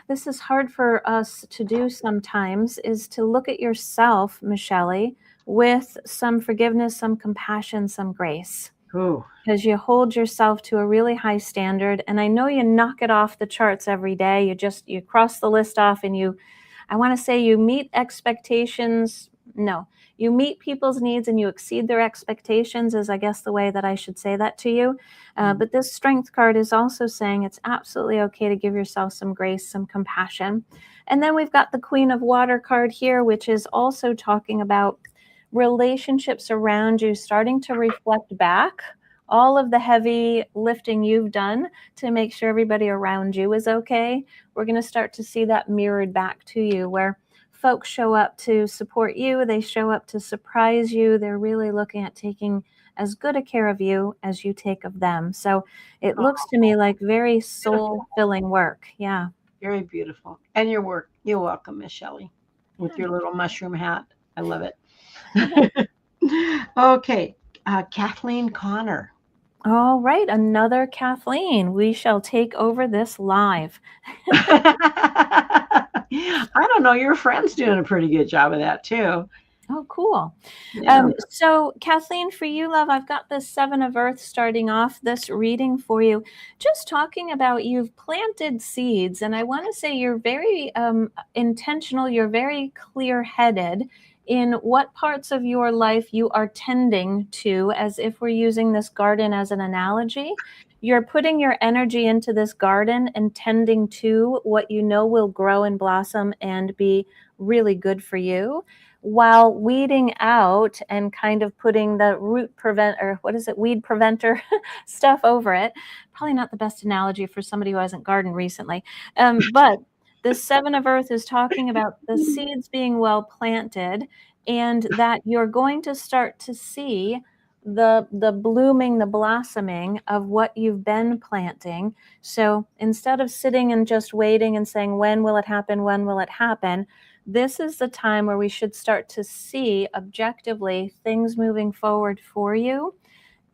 this is hard for us to do sometimes, is to look at yourself, Michelle, with some forgiveness, some compassion, some grace. Ooh. Because you hold yourself to a really high standard. And I know you knock it off the charts every day. You cross the list off and I want to say you meet expectations. No, you meet people's needs and you exceed their expectations is, I guess, the way that I should say that to you. But this strength card is also saying it's absolutely okay to give yourself some grace, some compassion. And then we've got the Queen of Water card here, which is also talking about relationships around you starting to reflect back all of the heavy lifting you've done to make sure everybody around you is okay. We're going to start to see that mirrored back to you, where folks show up to support you. They show up to surprise you. They're really looking at taking as good a care of you as you take of them. So it looks to me like very soul-filling work. Yeah. Very beautiful. And your work. You're welcome, Miss Shelley, with your little mushroom hat. I love it. Okay. Kathleen Connor. All right, another Kathleen. We shall take over this live. I don't know. Your friend's doing a pretty good job of that too. Oh, cool. Yeah. So Kathleen, for you, love, I've got the 7 of Earth starting off this reading for you. Just talking about you've planted seeds, and I want to say you're very intentional. You're very clear-headed in what parts of your life you are tending to, as if we're using this garden as an analogy. You're putting your energy into this garden and tending to what you know will grow and blossom and be really good for you, while weeding out and kind of putting the weed preventer stuff over it. Probably not the best analogy for somebody who hasn't gardened recently. But the 7 of Earth is talking about the seeds being well planted, and that you're going to start to see the blooming, the blossoming of what you've been planting. So instead of sitting and just waiting and saying, when will it happen? When will it happen? This is the time where we should start to see objectively things moving forward for you.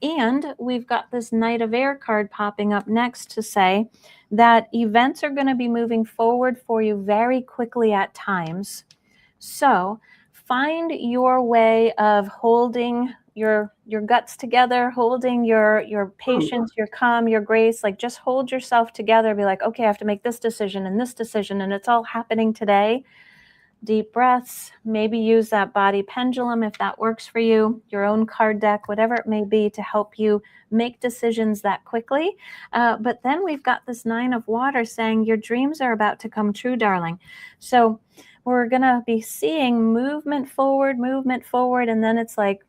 And we've got this Knight of Air card popping up next to say that events are going to be moving forward for you very quickly at times. So find your way of holding your guts together, holding your patience, your calm, your grace. Like, just hold yourself together. Be like, okay, I have to make this decision, and it's all happening today. Deep breaths, maybe use that body pendulum if that works for you, your own card deck, whatever it may be, to help you make decisions that quickly. But then we've got this 9 of Water saying your dreams are about to come true, darling. So we're going to be seeing movement forward, and then it's like,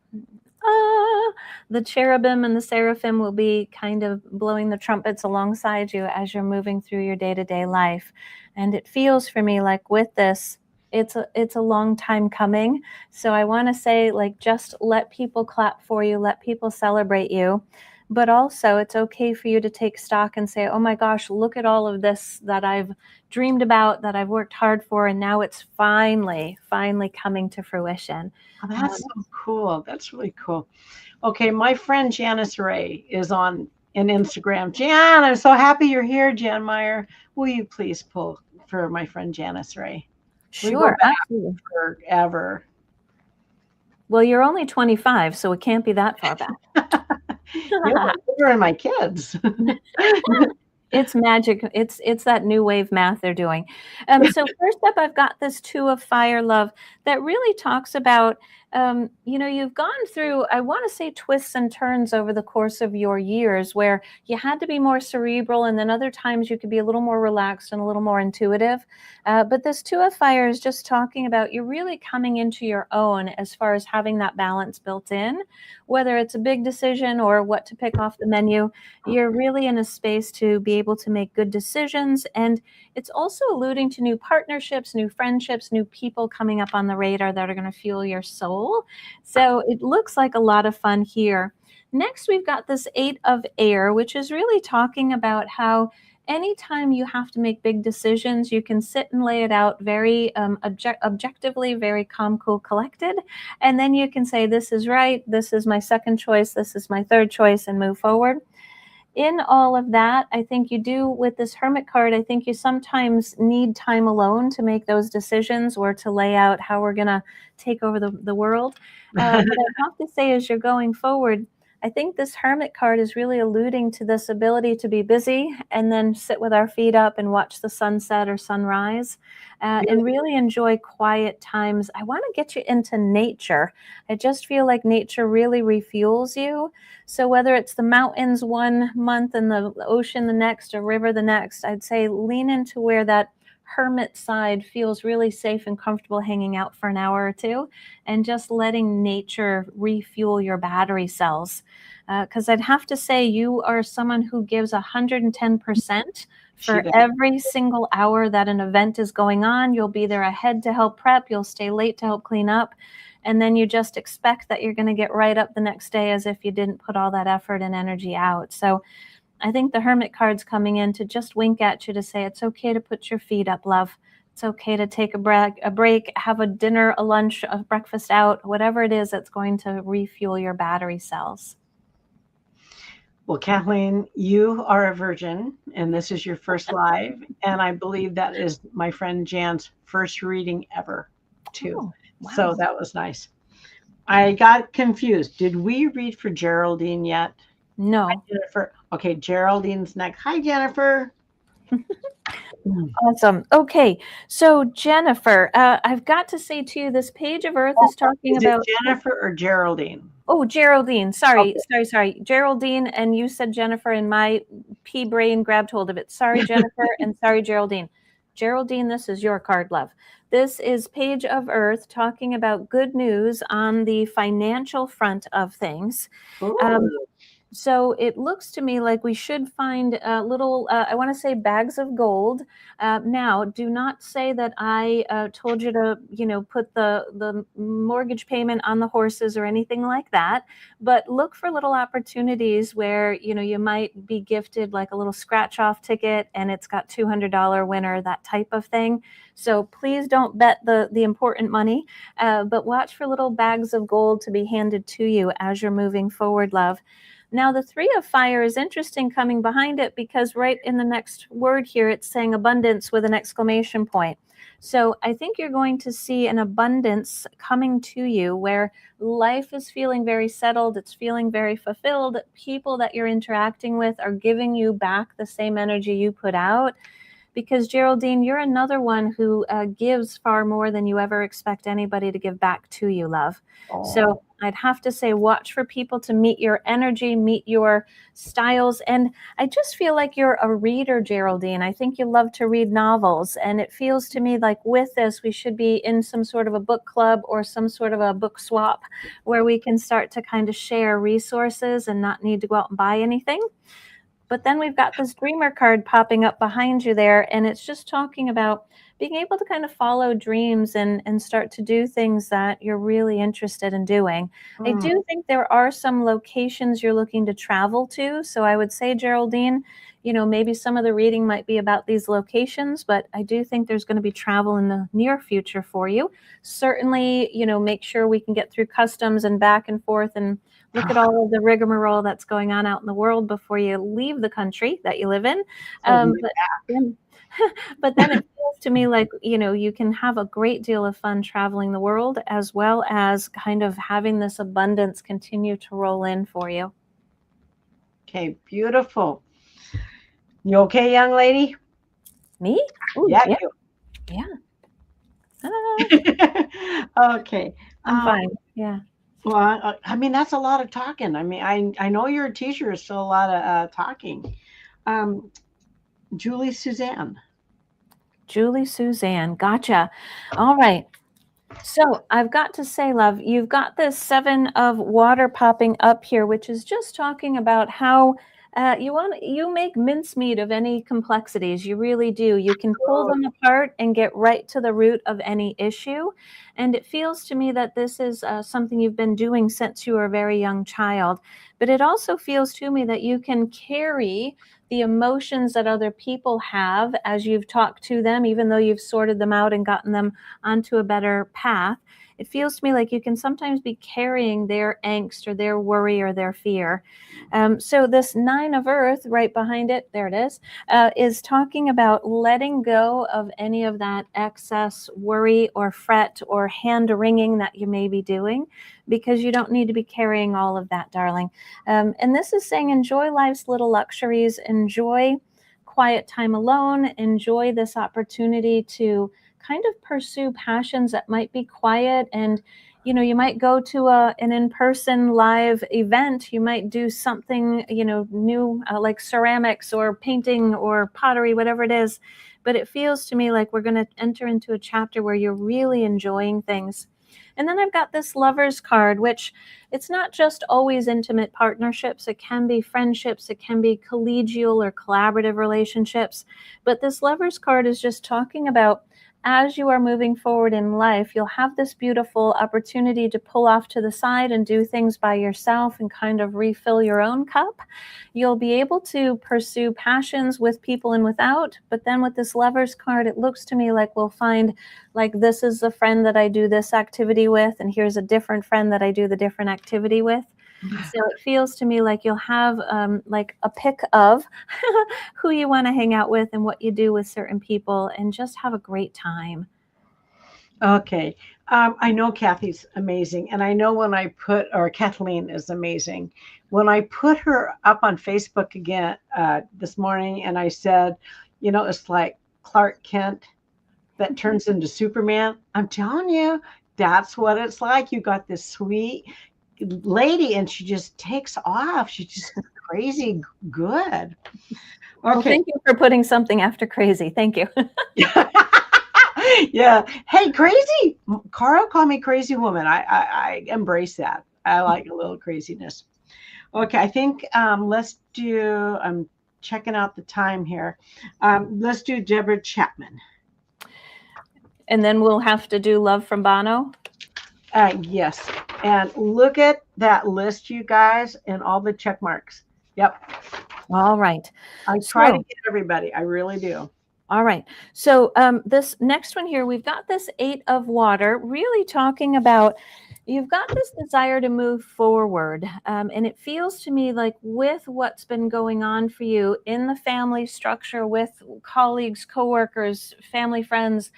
the cherubim and the seraphim will be kind of blowing the trumpets alongside you as you're moving through your day-to-day life. And it feels for me like with this, it's a long time coming. So I want to say, like, just let people clap for you, let people celebrate you. But also it's okay for you to take stock and say, oh my gosh, look at all of this that I've dreamed about, that I've worked hard for, and now it's finally coming to fruition. Oh, that's so cool. That's really cool. Okay, my friend Janice Ray is on Instagram. Jan, I'm so happy you're here, Jan Meyer. Will you please pull for my friend Janice Ray? Sure, absolutely. Forever. Well, you're only 25, so it can't be that far back. You're my kids. It's magic. It's that new wave math they're doing. So first up, I've got this 2 of Fire, love, that really talks about, you've gone through, I want to say, twists and turns over the course of your years where you had to be more cerebral, and then other times you could be a little more relaxed and a little more intuitive. But this 2 of Fire is just talking about you really coming into your own as far as having that balance built in, whether it's a big decision or what to pick off the menu. You're really in a space to be able to make good decisions. And it's also alluding to new partnerships, new friendships, new people coming up on the radar that are going to fuel your soul. So it looks like a lot of fun here. Next, we've got this 8 of Air, which is really talking about how anytime you have to make big decisions, you can sit and lay it out very objectively, very calm, cool, collected. And then you can say, this is right, this is my second choice, this is my third choice, and move forward. in all of that, I think you do with this Hermit card, I think you sometimes need time alone to make those decisions or to lay out how we're going to take over the world. But I have to say, as you're going forward, I think this Hermit card is really alluding to this ability to be busy and then sit with our feet up and watch the sunset or sunrise and really enjoy quiet times. I want to get you into nature. I just feel like nature really refuels you. So whether it's the mountains one month and the ocean the next, or river the next, I'd say lean into where that hermit side feels really safe and comfortable hanging out for an hour or two and just letting nature refuel your battery cells. Because I'd have to say you are someone who gives 110% for every single hour that an event is going on. You'll be there ahead to help prep. You'll stay late to help clean up. And then you just expect that you're going to get right up the next day as if you didn't put all that effort and energy out. So I think the Hermit card's coming in to just wink at you to say it's okay to put your feet up, love. It's okay to take a break, have a dinner, a lunch, a breakfast out, whatever it is that's going to refuel your battery cells. Well, Kathleen, you are a virgin, and this is your first live, and I believe that is my friend Jan's first reading ever, too. Oh, wow. So that was nice. I got confused. Did we read for Geraldine yet? No. Hi, Jennifer. Okay, Geraldine's next. Hi, Jennifer. Awesome. Okay, so Jennifer, I've got to say to you, this page of Earth is talking about Jennifer or Geraldine. Oh, Geraldine. Sorry, Okay. sorry. Geraldine, and you said Jennifer, and my pea brain grabbed hold of it. Sorry, Jennifer, and sorry, Geraldine. Geraldine, this is your card, love. This is Page of Earth talking about good news on the financial front of things. So it looks to me like we should find little, I want to say bags of gold. Now, do not say that I told you to, put the mortgage payment on the horses or anything like that. But look for little opportunities where, you might be gifted like a little scratch off ticket and it's got $200 winner, that type of thing. So please don't bet the important money, but watch for little bags of gold to be handed to you as you're moving forward, love. Now, the Three of Fire is interesting coming behind it because right in the next word here, it's saying abundance with an exclamation point. So I think you're going to see an abundance coming to you where life is feeling very settled. It's feeling very fulfilled. People that you're interacting with are giving you back the same energy you put out. Because Geraldine, you're another one who gives far more than you ever expect anybody to give back to you, love. So I'd have to say, watch for people to meet your energy, meet your styles. And I just feel like you're a reader, Geraldine. I think you love to read novels. And it feels to me like with this, we should be in some sort of a book club or some sort of a book swap where we can start to kind of share resources and not need to go out and buy anything. But then we've got this dreamer card popping up behind you there, and it's just talking about being able to kind of follow dreams and start to do things that you're really interested in doing. I do think there are some locations you're looking to travel to. So I would say, Geraldine, maybe some of the reading might be about these locations, but I do think there's going to be travel in the near future for you. Certainly, make sure we can get through customs and back and forth and look at all of the rigmarole that's going on out in the world before you leave the country that you live in. But then it feels to me like, you can have a great deal of fun traveling the world as well as kind of having this abundance continue to roll in for you. Okay, beautiful. You okay, young lady? Me? Ooh, yeah. Okay. I'm fine. Yeah. Well, I mean, that's a lot of talking. I mean, I know you're a teacher, so a lot of talking. Julie Suzanne. Gotcha. All right. So I've got to say, love, you've got this 7 of water popping up here, which is just talking about how you make mincemeat of any complexities. You really do. You can pull them apart and get right to the root of any issue. And it feels to me that this is something you've been doing since you were a very young child. But it also feels to me that you can carry the emotions that other people have as you've talked to them, even though you've sorted them out and gotten them onto a better path. it feels to me like you can sometimes be carrying their angst or their worry or their fear. So this 9 of Earth right behind it, there it is talking about letting go of any of that excess worry or fret or hand wringing that you may be doing, because you don't need to be carrying all of that, darling. And this is saying enjoy life's little luxuries, enjoy quiet time alone, enjoy this opportunity to kind of pursue passions that might be quiet. And you might go to an in-person live event. You might do something, new, like ceramics or painting or pottery, whatever it is. But it feels to me like we're going to enter into a chapter where you're really enjoying things. And then I've got this Lovers card, which it's not just always intimate partnerships. It can be friendships. It can be collegial or collaborative relationships. But this Lovers card is just talking about, as you are moving forward in life, you'll have this beautiful opportunity to pull off to the side and do things by yourself and kind of refill your own cup. You'll be able to pursue passions with people and without, but then with this Lovers card, it looks to me like we'll find, like, this is the friend that I do this activity with, and here's a different friend that I do the different activity with. So it feels to me like you'll have like a pick of who you want to hang out with and what you do with certain people, and just have a great time. Okay. I know Kathy's amazing. And I know or Kathleen is amazing. When I put her up on Facebook again this morning, and I said, it's like Clark Kent that turns into Superman. I'm telling you, that's what it's like. You got this sweet lady and she just takes off. She's just crazy good. Okay. Well, thank you for putting something after crazy. Thank you. Yeah. Hey, crazy. Carl called me crazy woman. I embrace that. I like a little craziness. Okay. I think I'm checking out the time here. Let's do Deborah Chapman. And then we'll have to do Love from Bono. Yes. And look at that list, you guys, and all the check marks. Yep. All right. I try to get everybody. I really do. All right. So this next one here, we've got this 8 of Water, really talking about, you've got this desire to move forward. And it feels to me like with what's been going on for you in the family structure, with colleagues, coworkers, family, friends,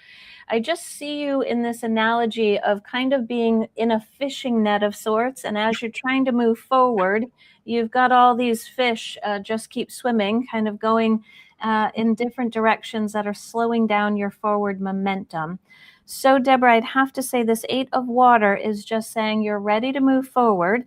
I just see you in this analogy of kind of being in a fishing net of sorts. And as you're trying to move forward, you've got all these fish just keep swimming, kind of going in different directions that are slowing down your forward momentum. So, Deborah, I'd have to say this 8 of Water is just saying you're ready to move forward.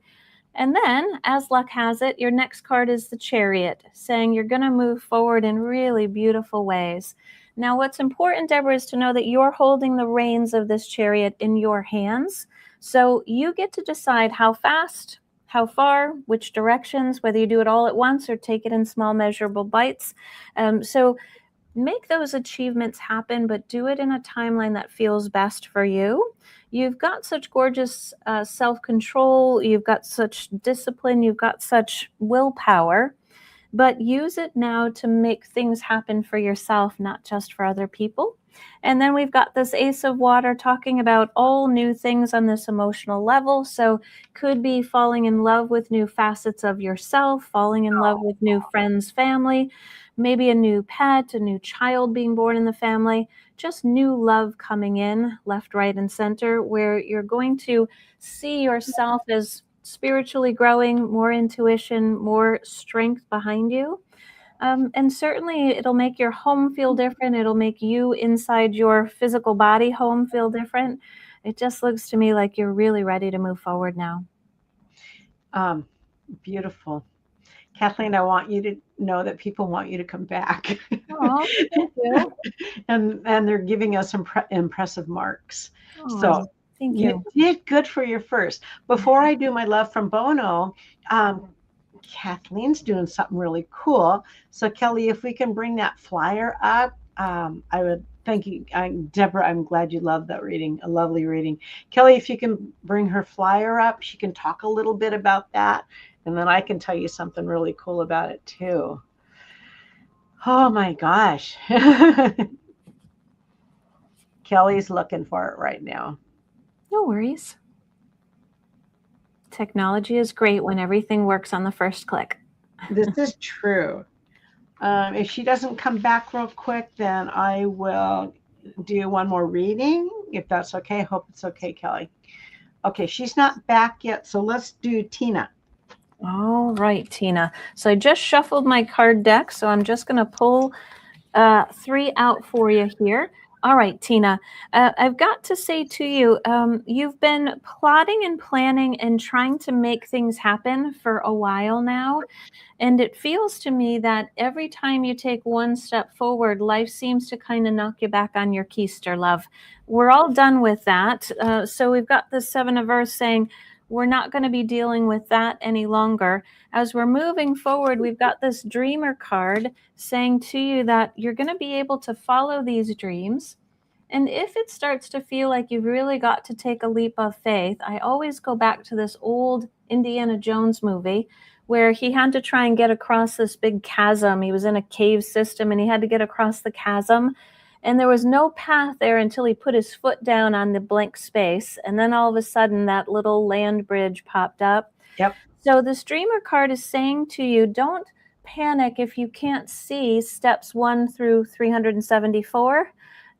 And then, as luck has it, your next card is the Chariot, saying you're going to move forward in really beautiful ways. Now, what's important, Deborah, is to know that you're holding the reins of this chariot in your hands. So you get to decide how fast, how far, which directions, whether you do it all at once or take it in small measurable bites. So make those achievements happen, but do it in a timeline that feels best for you. You've got such gorgeous self-control. You've got such discipline. You've got such willpower. But use it now to make things happen for yourself, not just for other people. And then we've got this Ace of Water talking about all new things on this emotional level. So could be falling in love with new facets of yourself, falling in love with new friends, family, maybe a new pet, a new child being born in the family, just new love coming in left, right, and center, where you're going to see yourself as spiritually growing, more intuition, more strength behind you. And certainly it'll make your home feel different. It'll make you inside your physical body home feel different. It just looks to me like you're really ready to move forward now. Beautiful. Kathleen, I want you to know that people want you to come back. Oh, thank you. and they're giving us impressive marks. Oh, so thank you. You did good for your first. Before I do my Love from Bono, Kathleen's doing something really cool. So Kelly, if we can bring that flyer up, I would thank you. Deborah, I'm glad you loved that reading, a lovely reading. Kelly, if you can bring her flyer up, she can talk a little bit about that. And then I can tell you something really cool about it too. Oh my gosh. Kelly's looking for it right now. No worries. Technology is great when everything works on the first click. This is true. If she doesn't come back real quick, then I will do one more reading, if that's okay. Hope it's okay, Kelly. Okay, she's not back yet, so let's do Tina. All right, Tina. So I just shuffled my card deck, so I'm just going to pull 3 out for you here. All right, Tina, I've got to say to you, you've been plotting and planning and trying to make things happen for a while now. And it feels to me that every time you take one step forward, life seems to kind of knock you back on your keister, love. We're all done with that. So we've got the Seven of Earth saying, we're not going to be dealing with that any longer. As we're moving forward, we've got this dreamer card saying to you that you're going to be able to follow these dreams. And if it starts to feel like you've really got to take a leap of faith, I always go back to this old Indiana Jones movie where he had to try and get across this big chasm. He was in a cave system and he had to get across the chasm. And there was no path there until he put his foot down on the blank space. And then all of a sudden, that little land bridge popped up. Yep. So the streamer card is saying to you, don't panic if you can't see steps 1 through 374.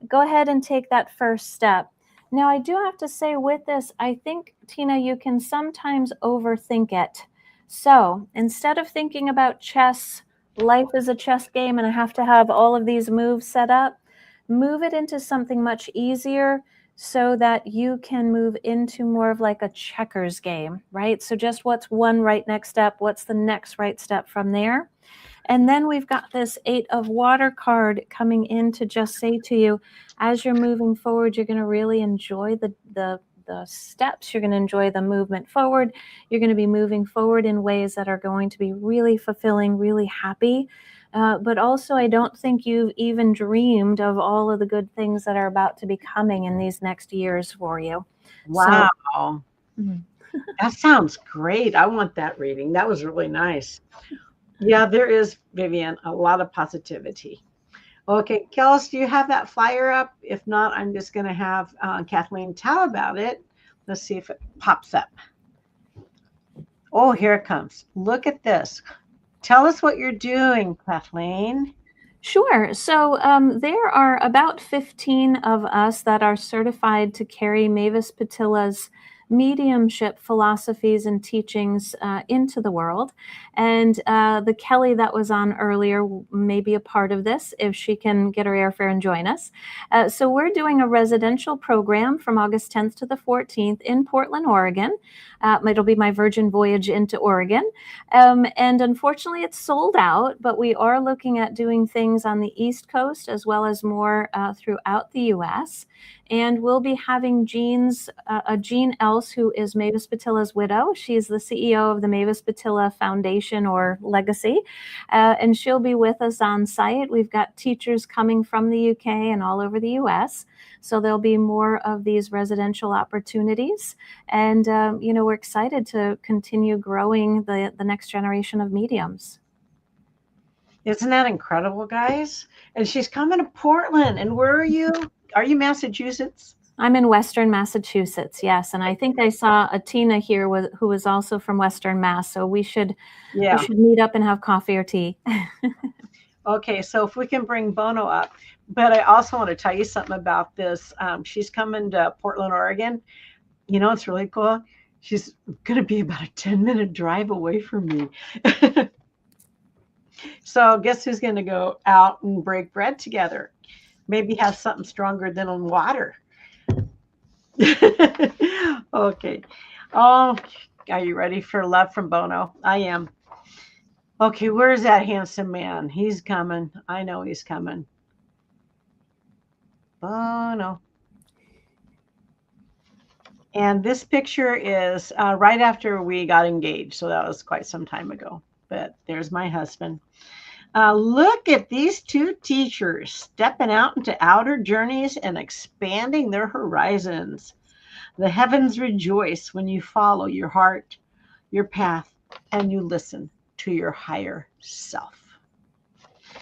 Go ahead and take that first step. Now, I do have to say with this, I think, Tina, you can sometimes overthink it. So instead of thinking about chess, life is a chess game and I have to have all of these moves set up, move it into something much easier so that you can move into more of like a checkers game, right? So just what's one right next step? What's the next right step from there? And then we've got this 8 of Water card coming in to just say to you, as you're moving forward, you're going to really enjoy the steps. You're going to enjoy the movement forward. You're going to be moving forward in ways that are going to be really fulfilling, really happy. But also, I don't think you've even dreamed of all of the good things that are about to be coming in these next years for you. Wow. So, that sounds great. I want that reading. That was really nice. Yeah, there is, Vivian, a lot of positivity. Okay, Kels, do you have that flyer up? If not, I'm just going to have Kathleen tell about it. Let's see if it pops up. Oh, here it comes. Look at this. Tell us what you're doing, Kathleen. Sure. So there are about 15 of us that are certified to carry Mavis Patila's mediumship philosophies and teachings into the world. And the Kelly that was on earlier may be a part of this if she can get her airfare and join us. So we're doing a residential program from August 10th to the 14th in Portland, Oregon. It'll be my Virgin voyage into Oregon. And unfortunately, it's sold out, but we are looking at doing things on the East Coast as well as more throughout the U.S. And we'll be having Jean Else, who is Mavis Patila's widow. She's the CEO of the Mavis Patila Foundation or Legacy. And she'll be with us on site. We've got teachers coming from the UK and all over the US. So there'll be more of these residential opportunities. And, we're excited to continue growing the next generation of mediums. Isn't that incredible, guys? And she's coming to Portland. And where are you? Are you Massachusetts? I'm in Western Massachusetts, yes. And I think I saw a Tina here who was also from Western Mass. So we should meet up and have coffee or tea. Okay, so if we can bring Bono up. But I also want to tell you something about this. She's coming to Portland, Oregon. You know, it's really cool. She's going to be about a 10-minute drive away from me. So guess who's going to go out and break bread together? Maybe have something stronger than water. Okay. Oh, are you ready for love from Bono? I am. Okay, where's that handsome man? He's coming. I know he's coming. Bono. And this picture is right after we got engaged. So that was quite some time ago. But there's my husband. Look at these two teachers stepping out into outer journeys and expanding their horizons. The heavens rejoice when you follow your heart, your path, and you listen to your higher self.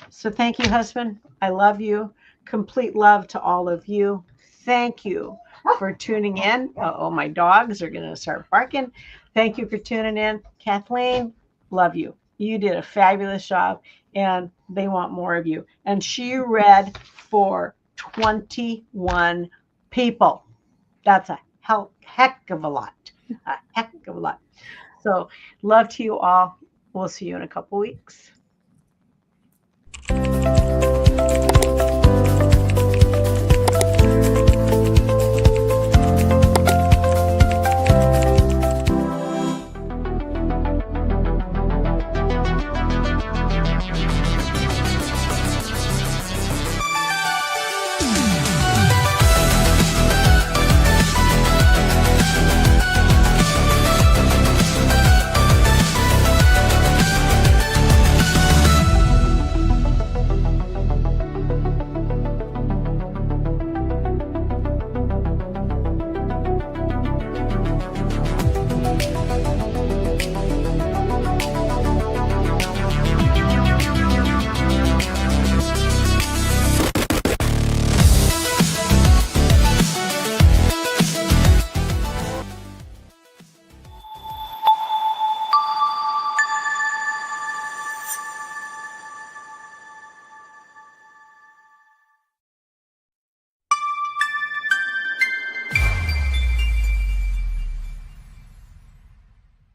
So thank you, husband. I love you. Complete love to all of you. Thank you for tuning in. Oh, my dogs are going to start barking. Thank you for tuning in. Kathleen, love you. You did a fabulous job, and they want more of you. And she read for 21 people. That's a heck of a lot. A heck of a lot. So, love to you all. We'll see you in a couple weeks.